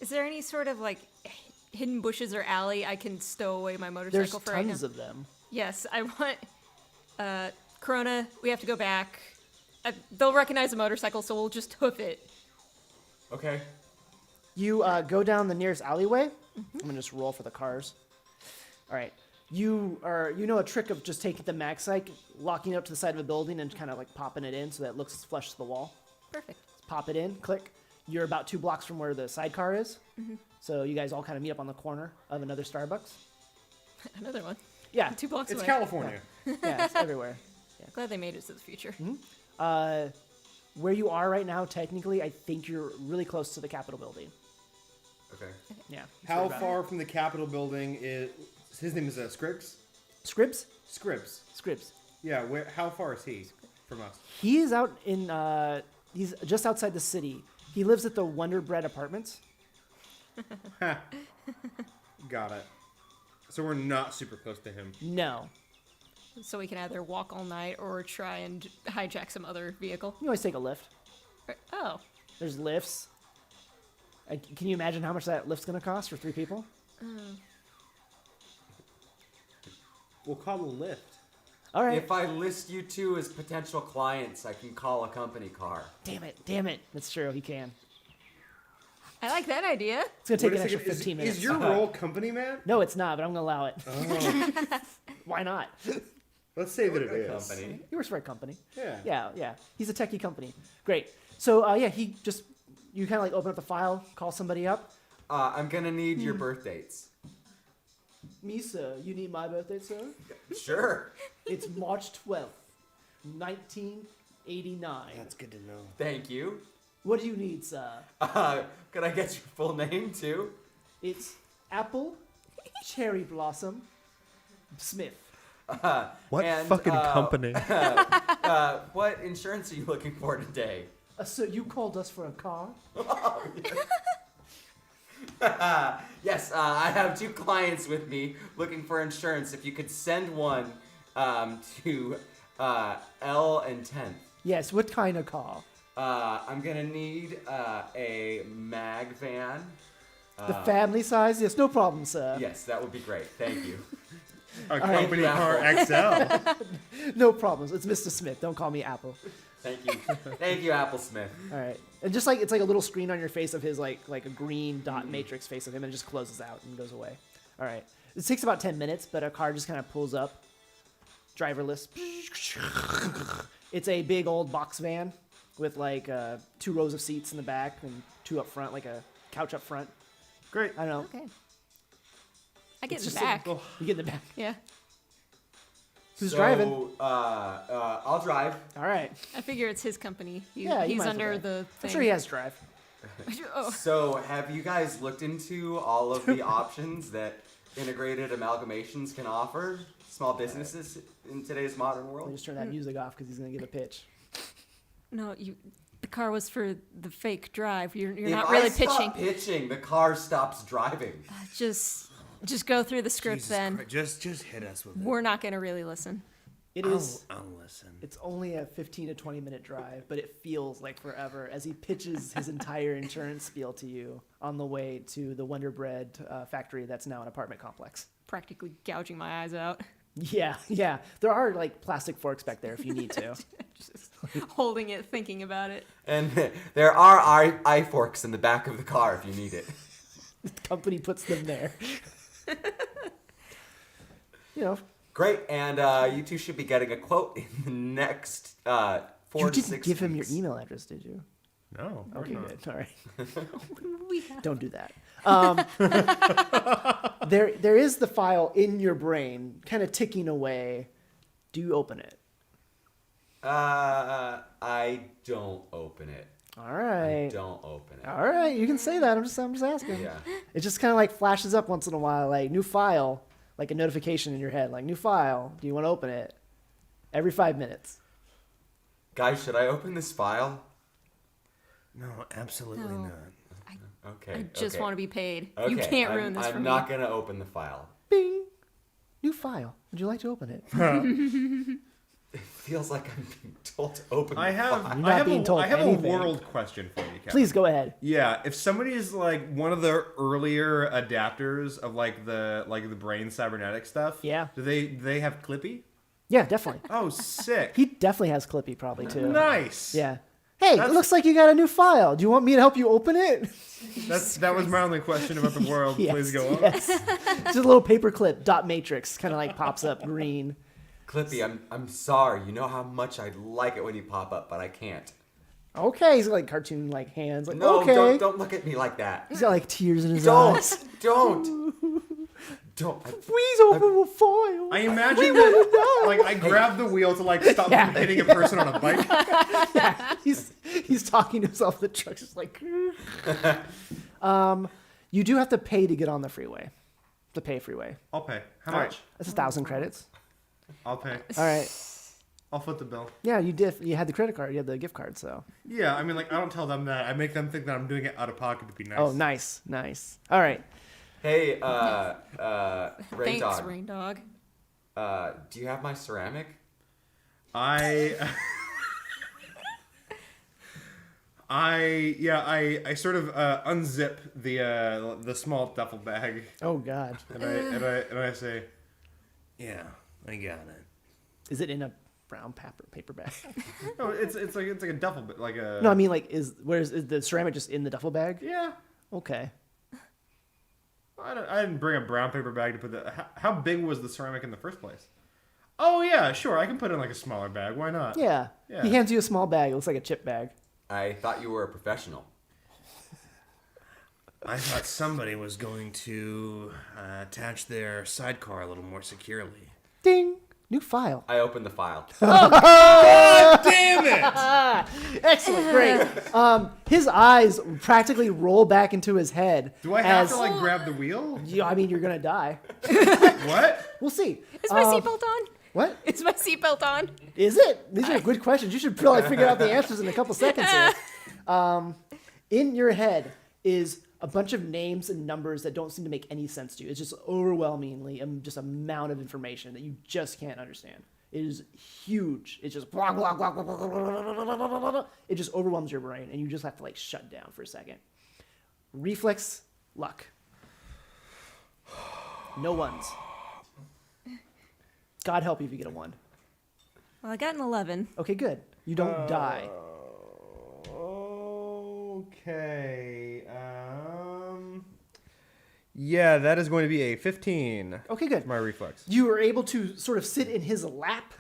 Is there any sort of like hidden bushes or alley I can stow away my There's motorcycle for right now? tons of them. Yes, I want. Corona, we have to go back. They'll recognize a motorcycle, so we'll just hoof it. Okay. You go down the nearest alleyway. I'm gonna just roll for the cars. All right. You know a trick of just taking the mag psych, locking it up to the side of a building, and kind of like popping it in so that it looks flush to the wall. Perfect. Pop it in, click. You're about 2 blocks from where the sidecar is. So you guys all kind of meet up on the corner of another Starbucks. Another one. Yeah, 2 blocks It's away. California. yeah, it's everywhere. Glad they made it to the future. Where you are right now, technically, I think you're really close to the Capitol building. Okay. Yeah. that's How right about far from the Capitol building is his name? Is Scripps? it. Scribs? Scripps. Scribs. Yeah. Where? How far is he from us? He is out in. He's just outside the city. He lives at the Wonder Bread Apartments. Got it. So we're not super close to him. No, So we can either walk all night or try and hijack some other vehicle. you always take a lift. Oh, There's lifts. Can you imagine how much that lift's gonna cost for 3 people? We'll call the lift. All right. If I list you two as potential clients, I can call a company car. Damn it. That's true. He can. I like that idea. It's gonna take Wait an a extra second, 15 minutes. Is your role company man? No, it's not. But I'm gonna allow it. Oh. Why not? Let's say that it A is. company. He works for a company. Yeah. Yeah. He's a techie company. Great. So he just you kind of like open up the file, call somebody up. I'm gonna need your birth dates. Me, sir. You need my birthday, sir? Sure. It's March 12th, 1989. That's good to know. Thank you. What do you need, sir? Could I get your full name too? It's Apple Cherry Blossom Smith. What And, fucking company? What insurance are you looking for today? So you called us for a car? Yes, I have 2 clients with me looking for insurance. If you could send one to L and 10th. Yes. What kind of car? I'm gonna need a mag van. The family size? Yes. No problem, sir. Yes, that would be great. Thank you. A right. company Thank you, car XL. No problems. It's Mr. Smith. Don't call me Apple. Thank you. Thank you, Apple Smith. All right. And just like it's like a little screen on your face of his like a green dot matrix face of him, and it just closes out and goes away. All right. It takes about 10 minutes, but a car just kind of pulls up, driverless. It's a big old box van with like 2 rows of seats in the back and 2 up front, like a couch up front. Great. I don't know. Okay. I get It's in the just back. You get in the back. Yeah. Who's So, driving? I'll drive. All right. I figure it's his company. Yeah, you He's might as well under drive. the I'm thing. sure he has drive. Oh, So, have you guys looked into all of the options that integrated amalgamations can offer small businesses in today's modern Let me world? just turn that music off because he's gonna give a pitch. no, the car was for the fake drive. You're If not really I stop pitching. pitching, the car stops driving. Just go through the script then. Just hit us with it. We're not going to really listen. It is. I'll listen. It's only a 15 to 20 minute drive, but it feels like forever as he pitches his entire insurance spiel to you on the way to the Wonder Bread factory that's now an apartment complex. Practically gouging my eyes out. Yeah. There are like plastic forks back there if you need to. Just holding it, thinking about it. And there are eye forks in the back of the car if you need it. The company puts them there. You know, Great, and you two should be getting a quote in the next 4 you to didn't 6 give him your weeks. email address, did you? No. Okay, good. All right. We have Don't do that. There is the file in your brain, kind of ticking away. Do you open it? I don't open it. All I right. don't open it. All right. You can say that. I'm just asking. Yeah. It just kind of like flashes up once in a while, like new file, like a notification in your head, like new file. Do you want to open it? Every 5 minutes. Guys, should I open this file? No, absolutely No. not. Okay. I just okay. want to be paid. Okay, You can't ruin this for I'm me. not gonna open the file. Bing. New file. Would you like to open it? It feels like I'm being told to open I the have, file. You're not being told I have anything. a world question for you, Kevin. Please go ahead. Yeah, if somebody is like one of the earlier adapters of like the brain cybernetic stuff, Yeah. do they have Clippy? Yeah, definitely. Oh, sick. He definitely has Clippy probably too. Nice. Yeah. Hey, That's- it looks like you got a new file. Do you want me to help you open it? That was my only question about the world. Yes, Please go on. yes. Just a little paperclip dot matrix kind of like pops up green. Clippy, I'm sorry. You know how much I like it when you pop up, but I can't. Okay, he's got like cartoon like hands. Like No, okay. don't look at me like that. He's got like tears in his eyes. Don't. Please open the file. I imagine that, like, I grabbed the wheel to, like, stop Yeah. from hitting a person on a bike. He's talking to himself. The truck's just like. You do have to pay to get on the freeway. The pay freeway. I'll pay. How All much? right, that's 1,000 credits. I'll pay. All right. I'll foot the bill. Yeah, you did. You had the credit card. You had the gift card. So. Yeah, I mean, like, I don't tell them that. I make them think that I'm doing it out of pocket to be nice. Oh, nice. All right. Hey, Rain Thanks, Dog. Rain Dog. Do you have my ceramic? I sort of unzip the small duffel bag Oh God. and I say, yeah, I got it. Is it in a brown paper bag? No, it's like a duffel bag, like a. No, I mean like is the ceramic just in the duffel bag? Yeah, Okay. I didn't bring a brown paper bag to put that. How big was the ceramic in the first place? Oh yeah, sure, I can put it in like a smaller bag. Why not? Yeah. Yeah. He hands you a small bag. It looks like a chip bag. I thought you were a professional. I thought somebody was going to attach their sidecar a little more securely. Ding. New file. I opened the file. Damn it! Excellent. Great. His eyes practically roll back into his head. Do I have as, to like grab the wheel? Yeah, I mean, you're gonna die. What? We'll see. Is my seatbelt on? What Is my seatbelt on? is it? These are good questions. You should probably figure out the answers in a couple seconds here. In your head is a bunch of names and numbers that don't seem to make any sense to you. It's just overwhelmingly just amount of information that you just can't understand. It is huge. It's just blah, blah, blah, blah, blah, blah, blah, blah, blah, blah. It just overwhelms your brain, and you just have to like shut down for a second. Reflex luck. No ones. God help you if you get a 1. Well, I got an 11. Okay, good. You don't die. Okay. Yeah, that is going to be a 15. Okay, good. My reflex. You were able to sort of sit in his lap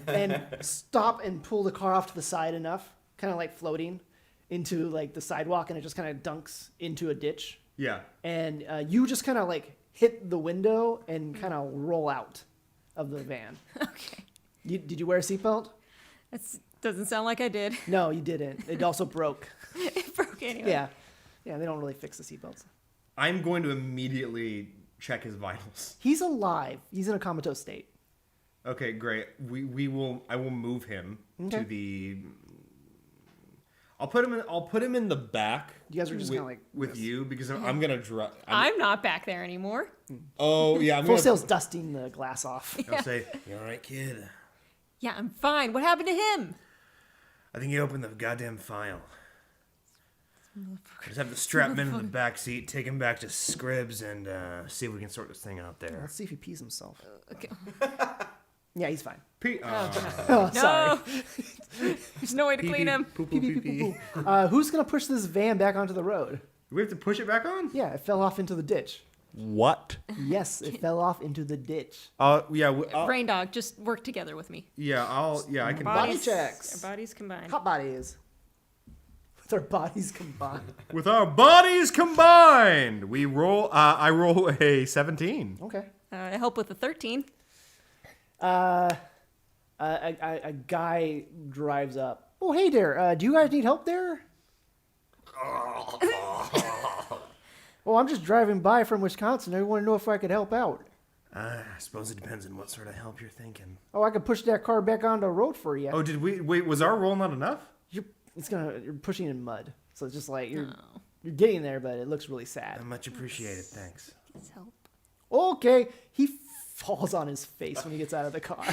and stop and pull the car off to the side enough, kind of like floating into like the sidewalk, and it just kind of dunks into a ditch. Yeah. And you just kind of like hit the window and kind of roll out of the van. Okay. Did you wear a seatbelt? That doesn't sound like I did. No, you didn't. It also broke. It broke anyway. Yeah. Yeah, they don't really fix the seatbelts. I'm going to immediately check his vitals. He's alive. He's in a comatose state. Okay, great. I will move him Okay. to the. I'll put him in the back. You guys are just with, kinda like with you because I'm gonna drive. I'm not back there anymore. Oh yeah, I'm Full gonna. Sail's dusting the glass off. I'll say, "You all right, kid? Yeah, I'm fine. What happened to him? I think you opened the goddamn file. Just have to strap him into the back seat, take him back to Scribs, and see if we can sort this thing out there." Let's see if he pees himself. Okay. Yeah, he's fine. Pee. Oh, sorry. No. There's no way to clean him. Poo, poo, pee, pee. Who's gonna push this van back onto the road? Do we have to push it back on? Yeah, it fell off into the ditch. What? Yes, it fell off into the ditch. Yeah. Rain Dog, just work together with me. I can. Body checks. Our bodies combined. Hot bodies. With our bodies combined. With our bodies combined, we roll. I roll a 17. Okay. I help with the 13. A guy drives up. Oh, hey there. Do you guys need help there? Oh, I'm just driving by from Wisconsin. I want to know if I could help out. I suppose it depends on what sort of help you're thinking. Oh, I could push that car back onto the road for you. Oh, did we? Wait, was our roll not enough? You're pushing in mud, so it's just like you're getting there, but it looks really sad. Much appreciated, thanks. Please help. Okay, he falls on his face when he gets out of the car.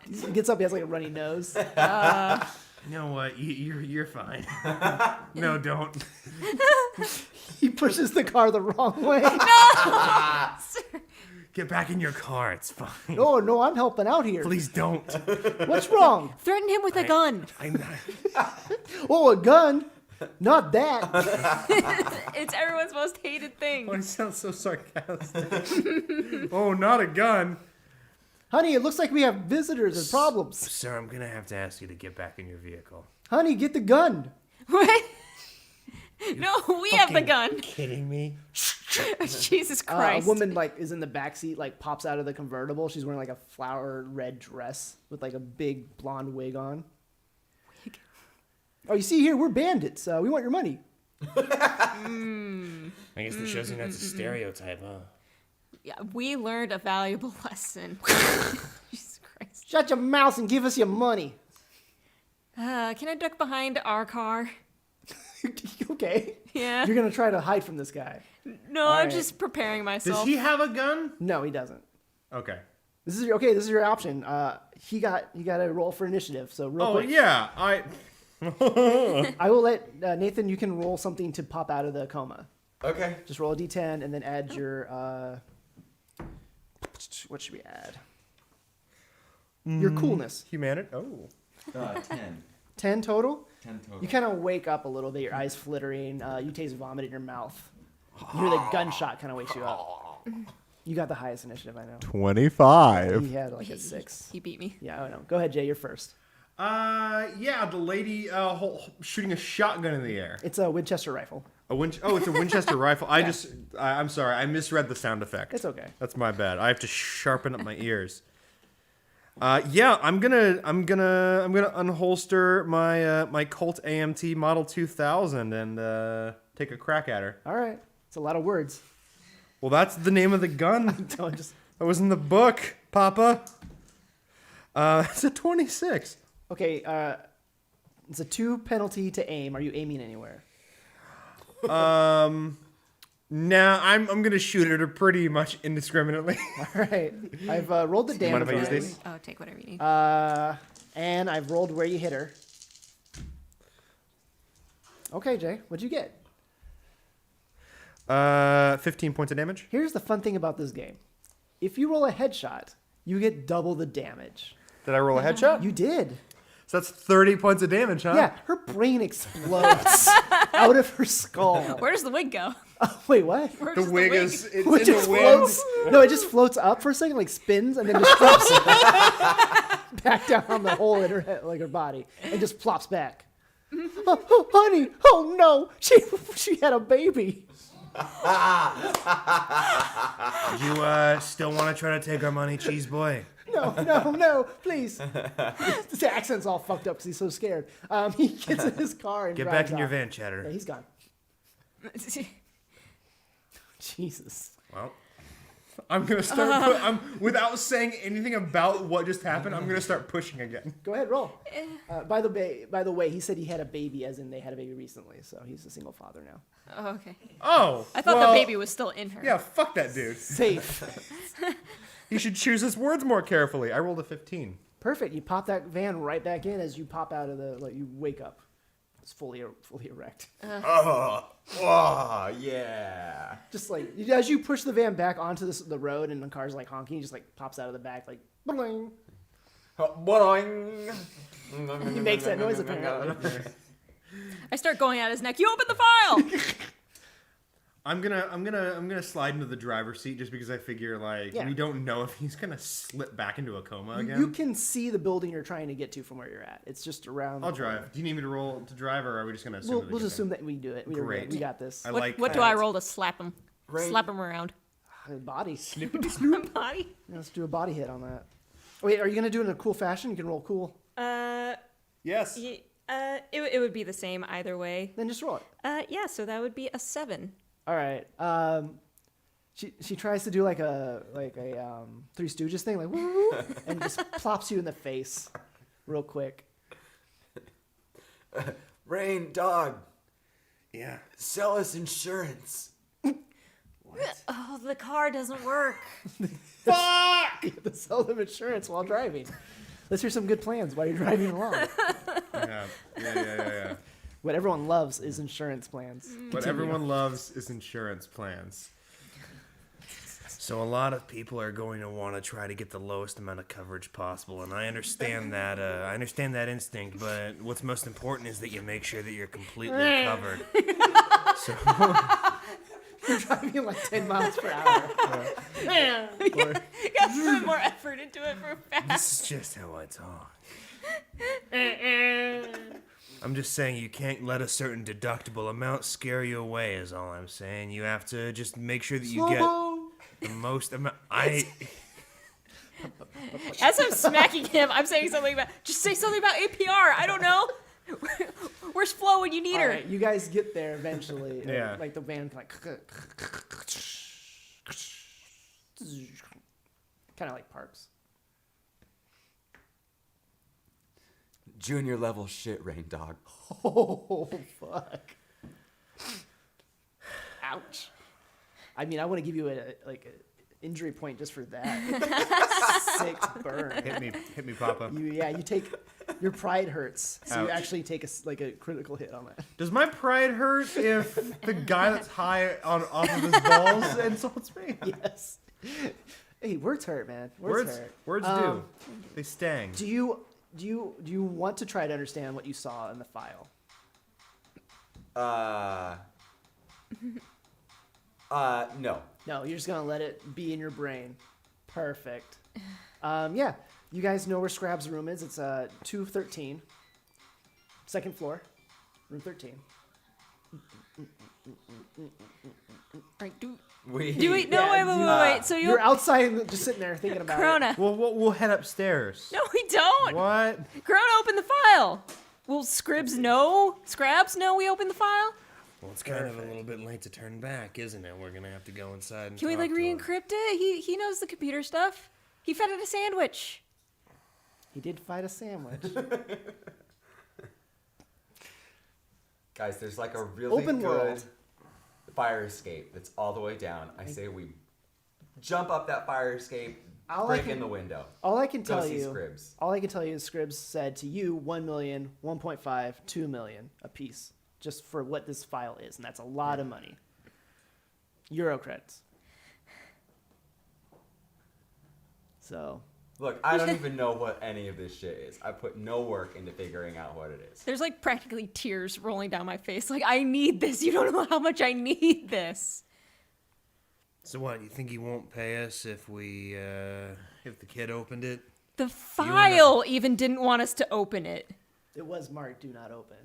He gets up, he has like a runny nose. You know what? You're fine. No, don't. He pushes the car the wrong way. get back in your car. It's fine. No, I'm helping out here. Please don't. What's wrong? Threaten him with a gun. Oh, a gun? Not that. It's everyone's most hated thing. Why sounds so sarcastic? Oh, not a gun. Honey, it looks like we have visitors and problems. Sir, I'm going to have to ask you to get back in your vehicle. Honey, get the gun. What? No, we have the gun. Kidding me? Jesus Christ. A woman like is in the back seat, like pops out of the convertible. She's wearing like a flower red dress with like a big blonde wig on. Oh, you see here, we're bandits. We want your money. I guess this shows you that's a stereotype, huh? Yeah, we learned a valuable lesson. Jesus Christ. Shut your mouth and give us your money. Can I duck behind our car? Okay. Yeah. You're gonna try to hide from this guy. No, All I'm right. just preparing Does myself. he have a gun? No, he doesn't. Okay. This is your option. He got a roll for initiative. So real Oh, quick, yeah. I will let Nathan. You can roll something to pop out of the coma. Okay. Just roll a d10 and then add your. What should we add? Your coolness. Humanity? Oh. 10. 10 total. 10 total. You kind of wake up a little bit, your eyes flittering. You taste vomit in your mouth. You hear the gunshot kind of wakes you up. You got the highest initiative, I know. 25. He had like a 6. He beat me. Yeah, I know. Go ahead, Jay. You're first. Yeah, the lady shooting a shotgun in the air. It's a Winchester rifle. It's a Winchester rifle. I'm sorry, I misread the sound effect. It's okay. That's my bad. I have to sharpen up my ears. Yeah, I'm gonna unholster my Colt AMT Model 2000 and take a crack at her. All right. It's a lot of words. Well, that's the name of the gun. Don't just. That was in the book, Papa. It's a 26. Okay. It's a 2 penalty to aim. Are you aiming anywhere? Nah, I'm gonna shoot at her pretty much indiscriminately. All right. I've rolled the damage. Mind if I use already. these? Oh, take whatever you need. And I've rolled where you hit her. Okay, Jay. What'd you get? 15 points of damage. Here's the fun thing about this game. If you roll a headshot, you get double the damage. Did I roll a headshot? You did. So that's 30 points of damage, huh? Yeah, her brain explodes out of her skull. Where does the wig go? Wait, what? Where The does wig is it's It in just the wind. floats. No, it just floats up for a second, like spins, and then just drops back down on the hole in her head, like her body, and just plops back. Oh, honey! Oh no! She had a baby. You still want to try to take our money, cheese boy? No, please. His accent's all fucked up because he's so scared. He gets in his car and Get drives back in your off. van, Yeah, Chatter. he's gone. Jesus. Well, I'm gonna start. Without saying anything about what just happened, I'm gonna start pushing again. Go ahead, roll. By the way, he said he had a baby, as in they had a baby recently, so he's a single father now. Oh, okay. Oh, I thought well, the baby was still in her. Yeah, fuck that dude. Safe. He should choose his words more carefully. I rolled a 15. Perfect. You pop that van right back in as you pop out of you wake up. It's fully erect. Oh, yeah. Just like as you push the van back onto the road and the car's like honking, he just like pops out of the back like bling. Boing. He makes that noise apparently. I start going at his neck. You open the file. I'm gonna slide into the driver's seat just because I figure Yeah. we don't know if he's gonna slip back into a coma again. You can see the building you're trying to get to from where you're at. It's just around. I'll the corner. drive. Do you need me to roll to drive, or are we just gonna assume? We'll just assume that we do it. Great. We got this. What do I roll to slap him? Right. Slap him around. Body. Body. Let's do a body hit on that. Wait, are you gonna do it in a cool fashion? You can roll cool. Yes. It would be the same either way. Then just roll it. Yeah, so that would be a 7. All right. She tries to do like a Three Stooges thing, like woo, and just plops you in the face, real quick. Rain, dog, Yeah. sell us insurance. Oh, the car doesn't work. Fuck! You have to sell them insurance while driving. Let's hear some good plans while you're driving along. Yeah. What everyone loves is insurance plans. What everyone loves is insurance plans. So a lot of people are going to want to try to get the lowest amount of coverage possible, and I understand that. I understand that instinct, but what's most important is that you make sure that you're completely covered. So You're driving like 10 miles per hour. You gotta put more effort into it for fast. this is just how I talk. I'm just saying you can't let a certain deductible amount scare you away. Is all I'm saying. You have to just make sure that you get the most amount. As I'm smacking him, I'm saying something about. Just say something about APR. I don't know. Where's Flo when you need All her? right, you guys get there eventually. Yeah. Like the van kind of like parks. Junior level shit, Rain Dog. Oh, fuck. Ouch. I mean, I want to give you a injury point just for that. 6 burn. Hit me, Papa. You take your pride hurts, so you Ouch. actually take a critical hit on that. Does my pride hurt if the guy that's high off of his balls insults me? Yes. Hey, words hurt, man. Words hurt. Words do. They sting. Do you want to try to understand what you saw in the file? No. No, you're just gonna let it be in your brain. Perfect. Yeah, you guys know where Scrab's room is. It's 213, second floor, room 13. Right, do We. we? No, Yeah, wait. So You're outside, just sitting there thinking about it. Corona. We'll head upstairs. No, we don't. What? Corona, open the file. Will Scrabs know we opened the file? Well, it's kind of a little bit late to turn back, isn't it? We're gonna have to go inside and Can we talk to him. re-encrypt it? He knows the computer stuff. He fed it a sandwich. He did fight a sandwich. Guys, there's like a really Open good world. fire escape that's all the way down. I say we jump up that fire escape, All I break can- in the window. All I can Go tell see you, Scribs. is Scribs said to you 1 million, 1.5, 2 million a piece, just for what this file is, and that's a lot of money. Euro credits. So Look, I don't even know what any of this shit is. I put no work into figuring out what it is. There's like practically tears rolling down my face. Like, I need this. You don't know how much I need this. So what? You think he won't pay us if the kid opened it? The file even didn't want us to open it. it was marked "Do not open"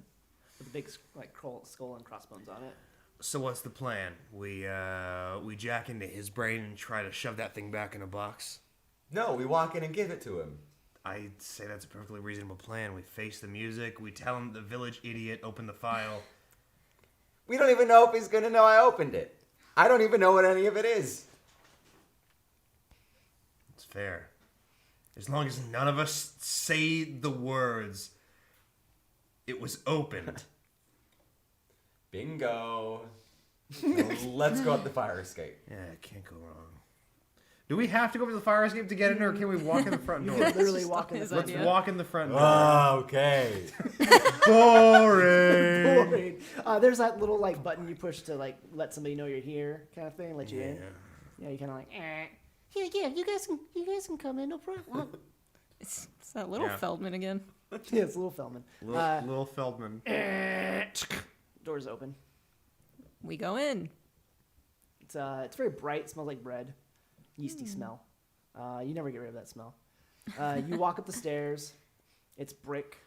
with a big skull and crossbones on it. So what's the plan? We jack into his brain and try to shove that thing back in a box? No, we walk in and give it to him. I'd say that's a perfectly reasonable plan. We face the music. We tell him the village idiot opened the file. We don't even know if he's gonna know I opened it. I don't even know what any of it is. It's fair. As long as none of us say the words, "It was opened." Bingo. Let's go up the fire escape. Yeah, it can't go wrong. Do we have to go to the fire escape to get in, or can we walk in the front You door? can literally just walk in the his front Let's idea. walk in the front door. Okay. Boring. Boring. There's that little button you push to let somebody know you're here, kind of thing, let you in. Yeah, you kind of yeah, you guys can come in, no problem. It's that little Yeah. Feldman again. Yeah, it's Little Feldman. Little Feldman. Doors open. We go in. It's very bright. Smells like bread. Yeasty smell. You never get rid of that smell. You walk up the stairs. It's brick.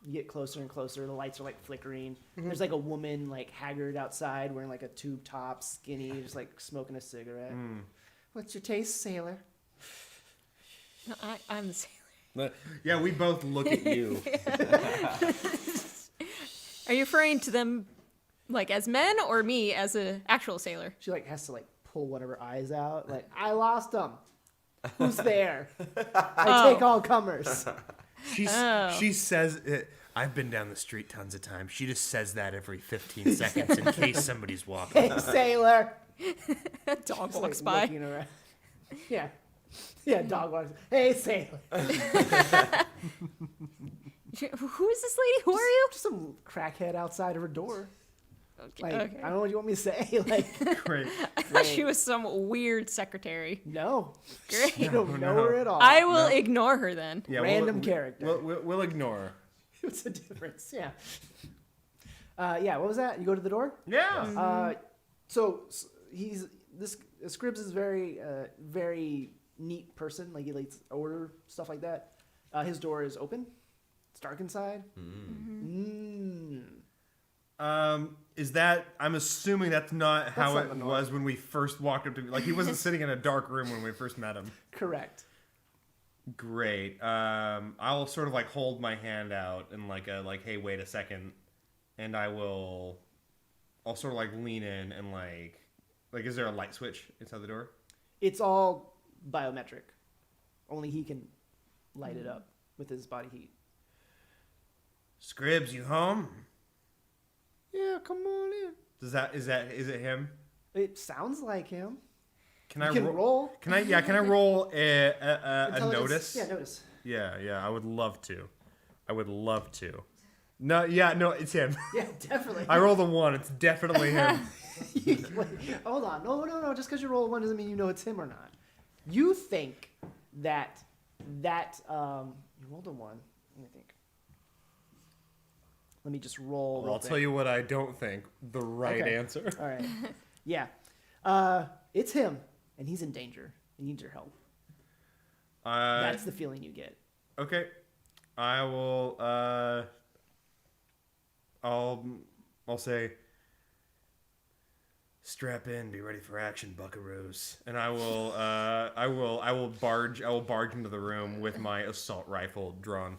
You get closer and closer. The lights are flickering. There's a woman haggard outside wearing a tube top, skinny, just smoking a cigarette. What's your taste, sailor? No, I'm the sailor. Yeah, we both look at you. Are you referring to them as men or me as an actual sailor? She has to pull one of her eyes out. I lost them. Who's there? I take all comers. She says it. I've been down the street tons of times. She just says that every 15 seconds in case somebody's walking. Hey, sailor. A dog Just, walks by. looking around. Yeah. Yeah, dog walks. Hey, sailor. Who is this lady? Who are you? Just some crackhead outside of her door. Okay. Like, okay. I don't know what you want me to say. Like, Great. I thought she was some weird secretary. no. Great. You don't know her at all. I will ignore her then. Yeah, Random character. We'll ignore her. What's the difference? Yeah. Yeah, what was that? You go to the door? Yeah. So he's this Scribs is very neat person. Like he likes order stuff like that. His door is open. It's dark inside. Is that? I'm assuming that's not how not it the norm. was when we first walked up to. Like he wasn't sitting in a dark room when we first met him. Correct. Great. I'll sort of like hold my hand out and hey, wait a second, and I'll sort of like lean in and like, is there a light switch inside the door? It's all biometric. Only he can light it up with his body heat. Scribs, you home? Yeah, come on in. Is it him? It sounds like him. Can You I can roll. Can I roll a Intelligence? notice? Yeah, notice. Yeah, I would love to. No, it's him. Yeah, definitely. I rolled a 1. It's definitely him. Wait, hold on. No. Just because you roll a 1 doesn't mean you know it's him or not. You think that you rolled a 1. Let me think. Let me just roll. I'll tell you what I don't think. The right Okay. answer. All right. Yeah. It's him, and he's in danger. He needs your help. That's the feeling you get. Okay. I will. I'll say. Strap in, be ready for action, buckaroos. And I will barge into the room with my assault rifle drawn.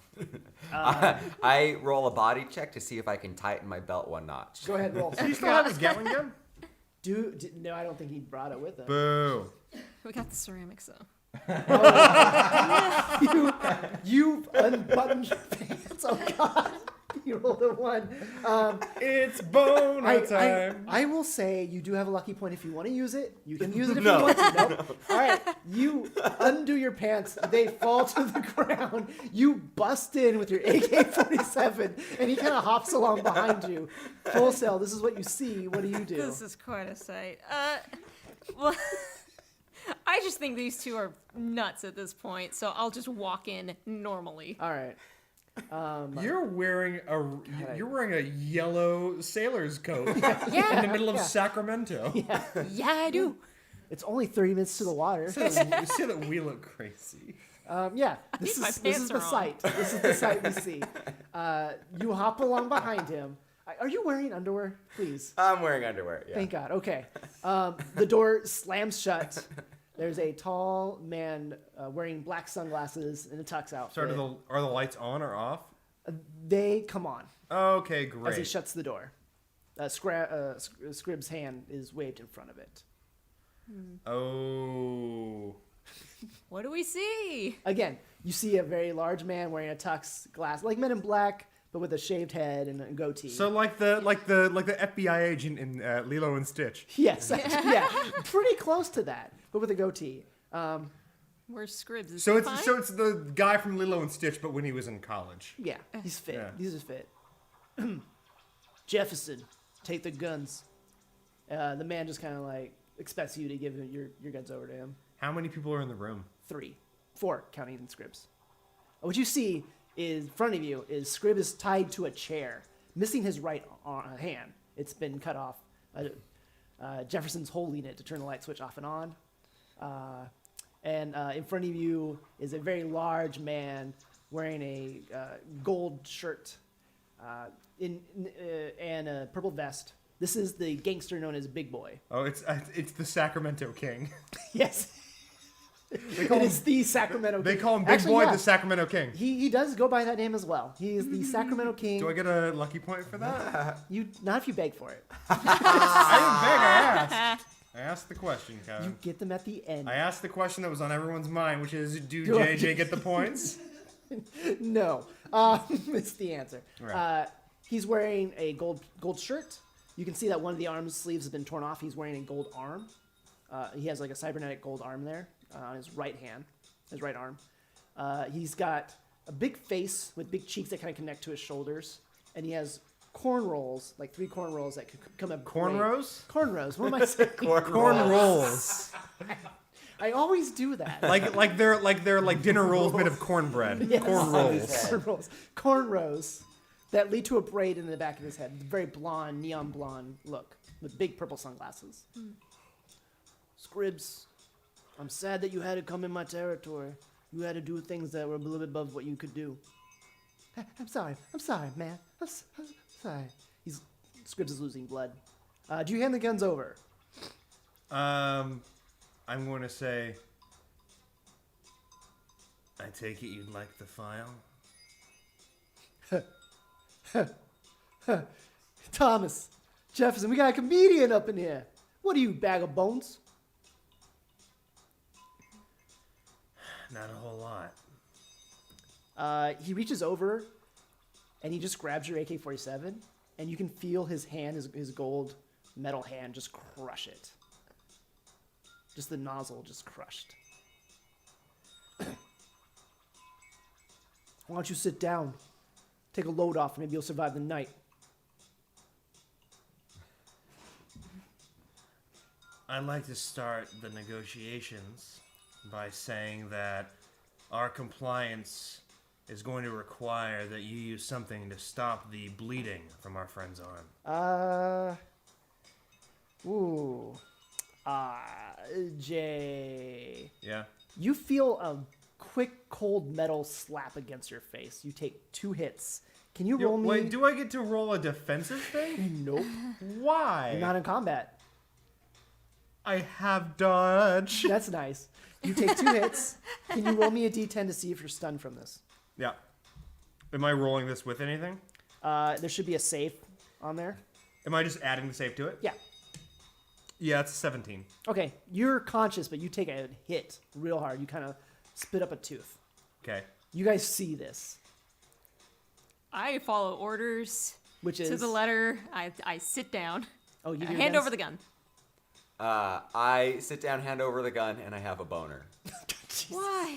I roll a body check to see if I can tighten my belt one notch. Go ahead, roll. Do you still have his Gatling gun? No, I don't think he brought it with him. Boo. We got the ceramics though. You unbuttoned your pants. Oh God. You rolled a 1. It's boner time. I will say you do have a lucky point if you want to use it. You can use it if you want to. Nope. All right. You undo your pants. They fall to the ground. You bust in with your AK-47, and he kind of hops along behind you. Full sail. This is what you see. What do you do? This is quite a sight. Well, I just think these two are nuts at this point, so I'll just walk in normally. All right. You're wearing a yellow sailor's coat in Yeah, the middle of Sacramento. yeah, I do. It's only 30 minutes to the water. You say that we look crazy. Yeah, this think my is pants the are on. sight. This is the sight we see. You hop along behind him. Are you wearing underwear? Please. I'm wearing underwear. Yeah. Thank God. Okay. The door slams shut. There's a tall man wearing black sunglasses and a tux outfit. Are the lights on or off? They come on Okay, as he great. shuts the door. Scrib's hand is waved in front of it. Oh. What do we see? Again, you see a very large man wearing a tux, glass, like Men in Black, but with a shaved head and a goatee. So like the FBI agent in Lilo and Stitch. Yes, actually, yeah, pretty close to that, but with a goatee. Where's Scribs? Is So he it's fine? the guy from Lilo and Stitch, but when he was in college. Yeah, he's fit. Yeah. These are fit. Jefferson, take the guns. The man just kind of like expects you to give your guns over to him. How many people are in the room? 3, 4, counting in Scribs. What you see is in front of you is Scrib is tied to a chair, missing his right hand. It's been cut off. Jefferson's holding it to turn the light switch off and on. And in front of you is a very large man wearing a gold shirt and a purple vest. This is the gangster known as Big Boy. Oh, it's the Sacramento King. Yes. call It him- is the Sacramento They King. call him Big Actually, Boy yeah, the Sacramento King. He does go by that name as well. He is the Sacramento King. Do I get a lucky point for that? Not if you beg for it. I didn't beg, I asked. I asked the question, You Kevin. get them at the end. I asked the question that was on everyone's mind, which is, do Do I- JJ get the points? No, it's the answer. Right. He's wearing a gold shirt. You can see that one of the arm sleeves has been torn off. He's wearing a gold arm. He has like a cybernetic gold arm there on his right hand, his right arm. He's got a big face with big cheeks that kind of connect to his shoulders, and he has corn rolls, like 3 corn rolls that could come up. Cornrows? Cornrows. What am I saying? Corn rolls. I always do that. like they're dinner rolls made of cornbread. Yes. Corn rolls. Corn rolls. Cornrows that lead to a braid in the back of his head. Very blonde, neon blonde look with big purple sunglasses. Scribs, I'm sad that you had to come in my territory. You had to do things that were a little bit above what you could do. I'm sorry, man. I'm sorry. Scribs is losing blood. Do you hand the guns over? I'm going to say, I take it you'd like the file? Thomas, Jefferson, we got a comedian up in here. What are you, bag of bones? Not a whole lot. He reaches over and he just grabs your AK-47 and you can feel his hand, his gold metal hand just crush it. Just the nozzle just crushed. Why don't you sit down? Take a load off and maybe you'll survive the night. I'd like to start the negotiations by saying that our compliance is going to require that you use something to stop the bleeding from our friend's arm. Jay. Yeah? You feel a quick, cold metal slap against your face. You take 2 hits. Can you roll me? Wait, do I get to roll a defensive thing? Nope. Why? You're not in combat. I have dodge. That's nice. You take 2 hits. Can you roll me a d10 to see if you're stunned from this? Yeah. Am I rolling this with anything? There should be a save on there. Am I just adding the save to it? Yeah. Yeah, it's a 17. Okay, you're conscious, but you take a hit real hard. You kind of spit up a tooth. Okay. You guys see this, I follow orders which is to the letter. I sit down. Oh, you Hand over the gun. I sit down, hand over the gun, and I have a boner. Why?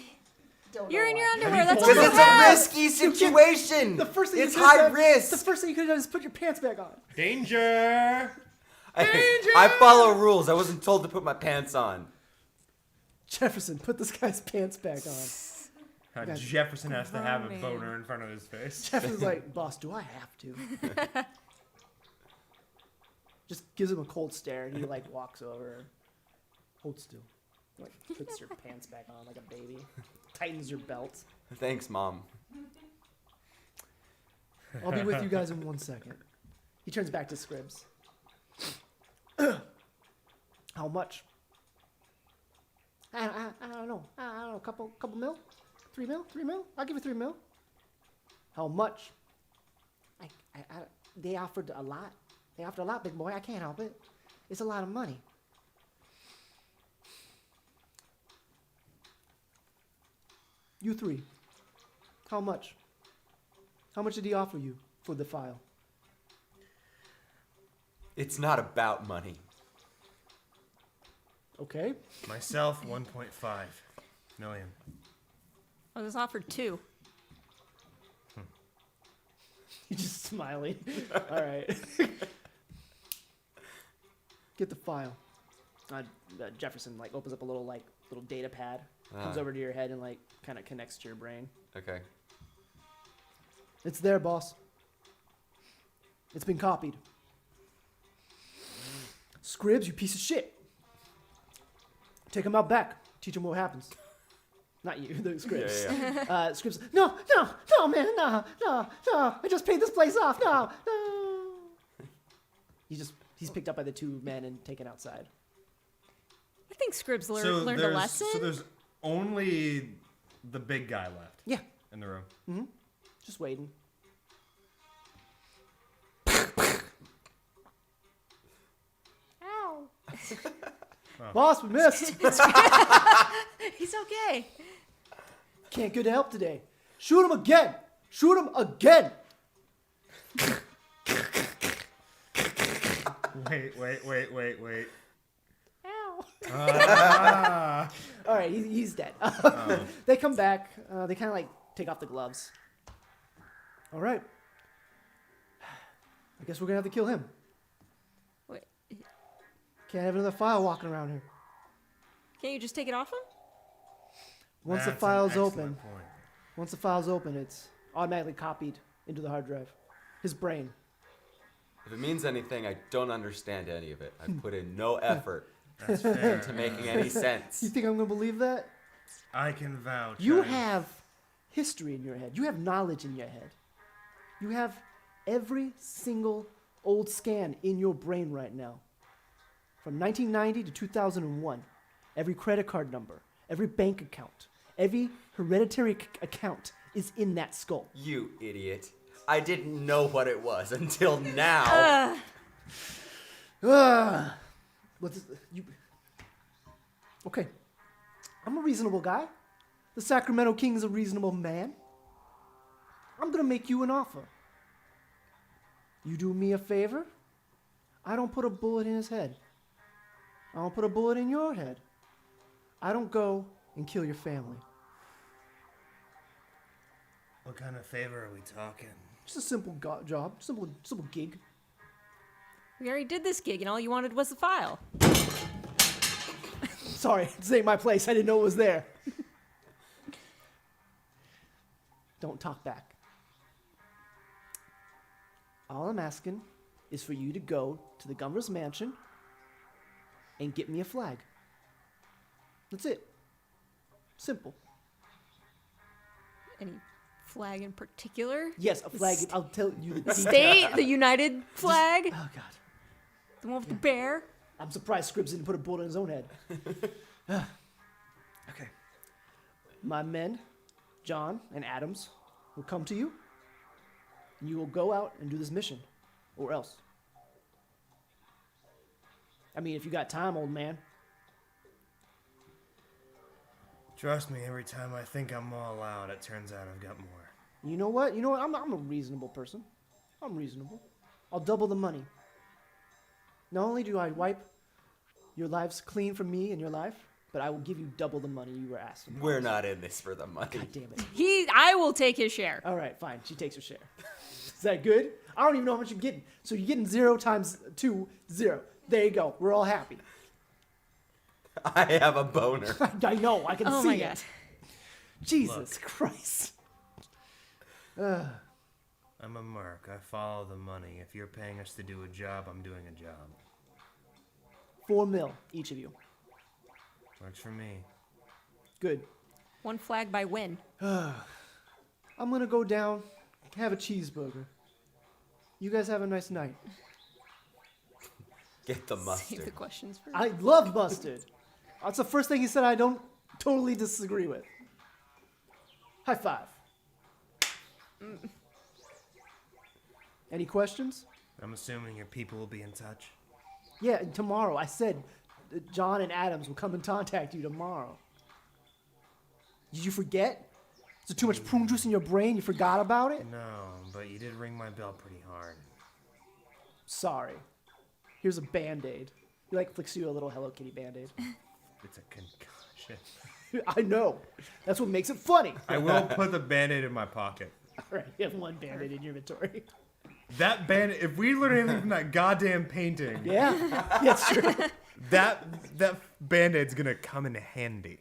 You're in your underwear. That's Because all you it's a have. risky situation. The first thing it's you could've high done- risk. The first thing you could have done is put your pants back on. Danger! I follow rules. I wasn't told to put my pants on. Jefferson, put this guy's pants back on. How Jefferson has to have a man. boner in front of his face. Jefferson's like, boss, do I have to? Just gives him a cold stare, and he like walks over, hold still, like puts your pants back on like a baby, tightens your belt. Thanks, Mom. I'll be with you guys in 1 second. He turns back to Scribs. How much? I don't know. I don't know. Couple mil? 3 mil? 3 mil? I'll give you 3 mil. How much? They offered a lot. They offered a lot, big boy. I can't help it. It's a lot of money. You 3. How much? How much did he offer you for the file? It's not about money. Okay. Myself, 1.5 million. I was offered 2. He's just smiling. All right. Get the file. Jefferson like opens up a little data pad, comes over to your head and like kind of connects to your brain. Okay. It's there, boss. It's been copied. Scribs, you piece of shit. Take him out back. Teach him what happens. Not you, the Scribs. Yeah. Scribs, no, man, no. I just paid this place off. No. He's picked up by the 2 men and taken outside. I think Scribs learned a lesson. So there's only the big guy left Yeah, in the room. just waiting. Ow. Boss, we missed. He's okay. Can't get help today. Shoot him again. Shoot him again. Wait. Ow. All right, he's dead. They come back. They kind of like take off the gloves. All right. I guess we're gonna have to kill him. Wait, Can't have another file walking around here. can't you just take it off him? Once the That's an file's excellent open, point. once the file's open, it's automatically copied into the hard drive. His brain. If it means anything, I don't understand any of it. I put in no effort That's fair. to making any You sense. think I'm gonna believe that? I can vouch. You I- have history in your head. You have knowledge in your head. You have every single old scan in your brain right now. From 1990 to 2001. Every credit card number, every bank account, every hereditary account is in that skull. You idiot. I didn't know what it was until now. Ugh. You? Okay. I'm a reasonable guy. The Sacramento King's a reasonable man. I'm gonna make you an offer. You do me a favor. I don't put a bullet in his head. I don't put a bullet in your head. I don't go and kill your family. What kind of favor are we talking? Just a simple job, simple gig. We already did this gig, and all you wanted was the file. Sorry, this ain't my place. I didn't know it was there. Don't talk back. All I'm asking is for you to go to the governor's mansion and get me a flag. That's it. Simple. Any flag in particular? Yes, a flag. I'll tell you the details. State, the United flag, Oh, God. the one with the bear. I'm surprised Scribs didn't put a bullet in his own head. Okay. My men, John and Adams, will come to you, and you will go out and do this mission, or else. I mean, if you got time, old man. Trust me, every time I think I'm all out, it turns out I've got more. You know what? I'm a reasonable person. I'm reasonable. I'll double the money. Not only do I wipe your lives clean from me and your life, but I will give you double the money you were asked. We're not in this for the money. God damn it. I will take his share. All right, fine. She takes her share. Is that good? I don't even know how much you're getting. So you're getting 0 times 2, 0. There you go. We're all happy. I have a boner. I know. I can Oh see my it. god. Jesus Christ. I'm a merc. I follow the money. If you're paying us to do a job, I'm doing a job. 4 mil, each of you. Works for me. Good. One flag by win. I'm going to go down, have a cheeseburger. You guys have a nice night. Get the Save the mustard. questions for. I love mustard. That's the first thing he said I don't totally disagree with. High five. Any questions? I'm assuming your people will be in touch. Yeah, and tomorrow. I said John and Adams will come and contact you tomorrow. Did you forget? Is there too much prune juice in your brain? You forgot about it? No, but you did ring my bell pretty hard. Sorry. Here's a Band-Aid. He like flicks you a little Hello Kitty Band-Aid. It's a concussion. I know. That's what makes it funny. I will put the Band-Aid in my pocket. All right, you have one Band-Aid in your inventory. That Band-Aid, if we learn anything from that goddamn painting, Yeah, yeah, it's true. that Band-Aid's gonna come in handy.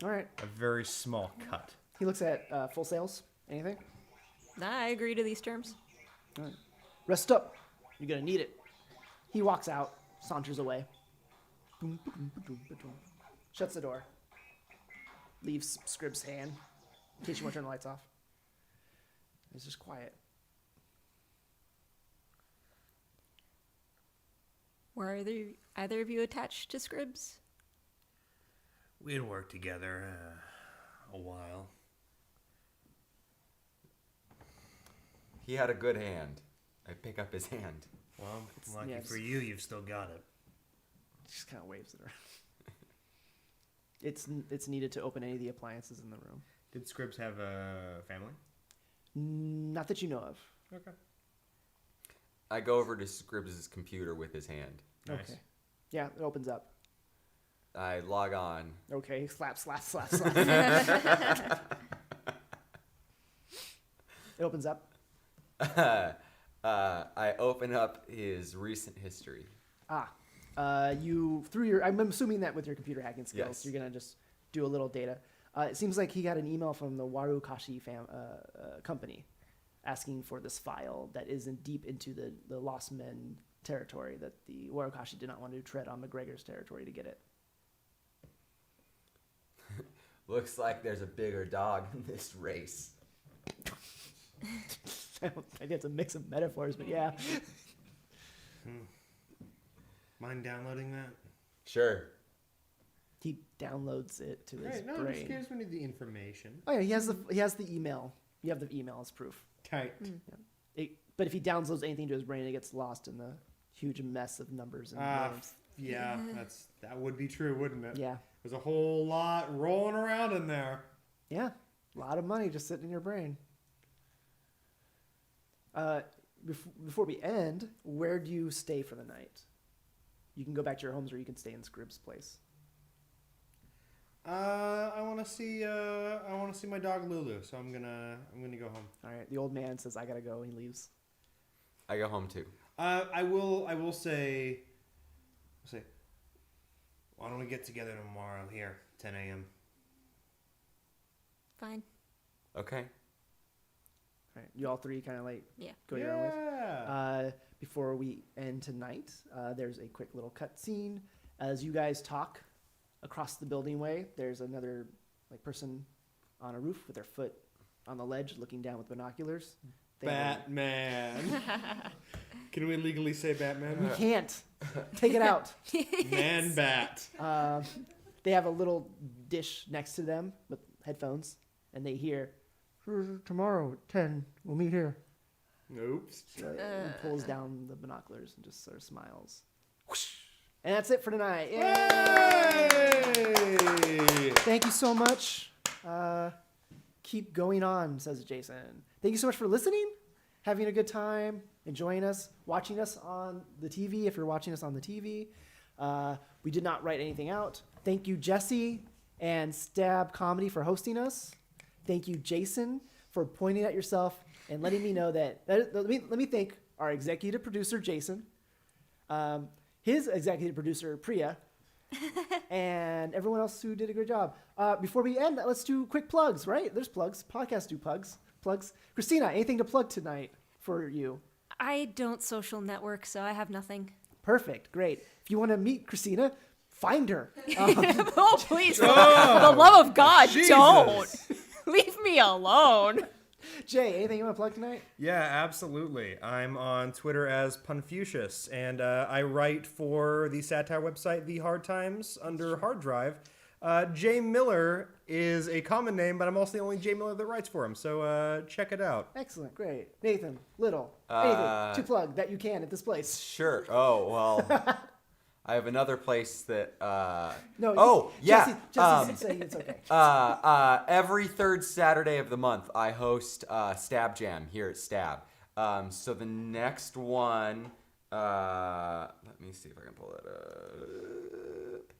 All right. A very small cut. He looks at full sales. Anything? Nah, I agree to these terms. All right. Rest up. You're going to need it. He walks out, saunters away. Boom, ba-doom, ba-doom, ba-doom. Shuts the door. Leaves Scrib's hand in case you want to turn the lights off. It's just quiet. Were either of you attached to Scribs? We had worked together a while. He had a good hand. I pick up his hand. Well, lucky yeah, for you, you've still got it. Just kind of waves it around. It's needed to open any of the appliances in the room. Did Scribs have a family? Not that you know of. Okay. I go over to Scribbs' computer with his hand. Nice. Okay. Yeah, it opens up. I log on. Okay, slap, slap, slap, slap. It opens up. I open up his recent history. You through your. I'm assuming that with your computer hacking skills, Yes. you're gonna just do a little data. It seems like he got an email from the Warukashi company asking for this file that is deep into the Lost Men territory that the Warukashi did not want to tread on McGregor's territory to get it. Looks like there's a bigger dog in this race. I think it's a mix of metaphors, but yeah. Mind downloading that? Sure. He downloads it to his Right, no, just brain. gives me the information. Oh yeah, he has the email. You have the email as proof. Tight. But if he downloads anything to his brain, it gets lost in the huge mess of numbers and names. Yeah, that would be true, wouldn't it? Yeah. There's a whole lot rolling around in there. Yeah, a lot of money just sitting in your brain. Before we end, where do you stay for the night? You can go back to your homes, or you can stay in Scribb's place. I want to see my dog Lulu, so I'm gonna go home. All right. The old man says, "I gotta go." He leaves. I go home too. I will say, why don't we get together tomorrow here, 10 a.m. Fine. Okay. All right. You all three kind of like Yeah. go your own ways. Yeah. Before we end tonight, there's a quick little cut scene as you guys talk across the building way. There's another person on a roof with their foot on the ledge, looking down with binoculars. Batman. Can we legally say Batman? You can't take it out. Man bat. They have a little dish next to them with headphones, and they hear, "Tomorrow at 10, we'll meet here." Oops. He pulls down the binoculars and just sort of smiles. Whoosh. And that's it for tonight. Yay! Thank you so much. Keep going on, says Jason. Thank you so much for listening, having a good time, enjoying us, watching us on the TV if you're watching us on the TV. We did not write anything out. Thank you, Jesse and Stab Comedy for hosting us. Thank you, Jason, for pointing at yourself and letting me know that let me thank our executive producer, Jason, his executive producer, Priya, and everyone else who did a great job. Before we end, let's do quick plugs, right? There's plugs. Podcasts do plugs. Christina, anything to plug tonight for you? I don't social network, so I have nothing. Perfect. Great. If you want to meet Christina, find her. Oh, please. For the love of God, don't. Leave me alone. Jay, anything you want to plug tonight? Yeah, absolutely. I'm on Twitter as Punfucius, and I write for the satire website The Hard Times under Hard Drive. Jay Miller is a common name, but I'm also the only Jay Miller that writes for him, so check it out. Excellent. Great. Nathan, Little, anything to plug that you can at this place? Sure. Oh, well. I have another place that. No. Oh, yeah. Jesse's saying it's okay. Every third Saturday of the month, I host Stab Jam here at Stab. So the next one, let me see if I can pull it up.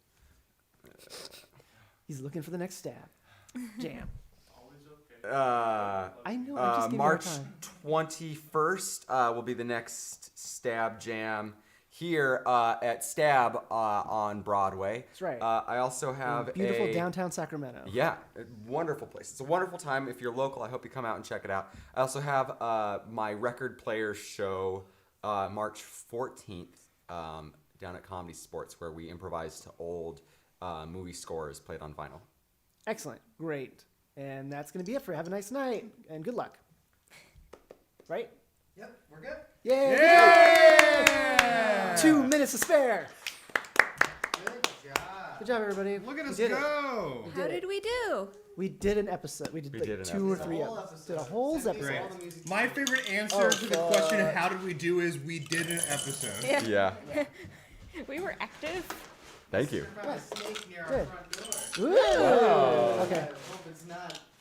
He's looking for the next stab. Jam. I I know. I'm just giving March you time. 21st will be the next Stab Jam here at Stab on Broadway. That's right. I also have Beautiful downtown Sacramento. Yeah, a wonderful place. It's a wonderful time. If you're local, I hope you come out and check it out. I also have my record players show March 14th down at Comedy Sports, where we improvise to old movie scores played on vinyl. Excellent. Great. And that's going to be it for Have a Nice Night and good luck. Right? Yep, we're good. Yay! Yeah! 2 minutes to spare. Good job. Good job, everybody. Look at We us did it. go! How did we do? We did an episode. We did We did an 2 or episode. 3 Did a whole episodes. episode. Did a whole Send me episode. all the music My you want. favorite answer Oh, to the question, how did we do, is we did an episode. Yeah. We were active. Thank you. Found a snake near our Good. front door. Ooh. Okay. I hope it's not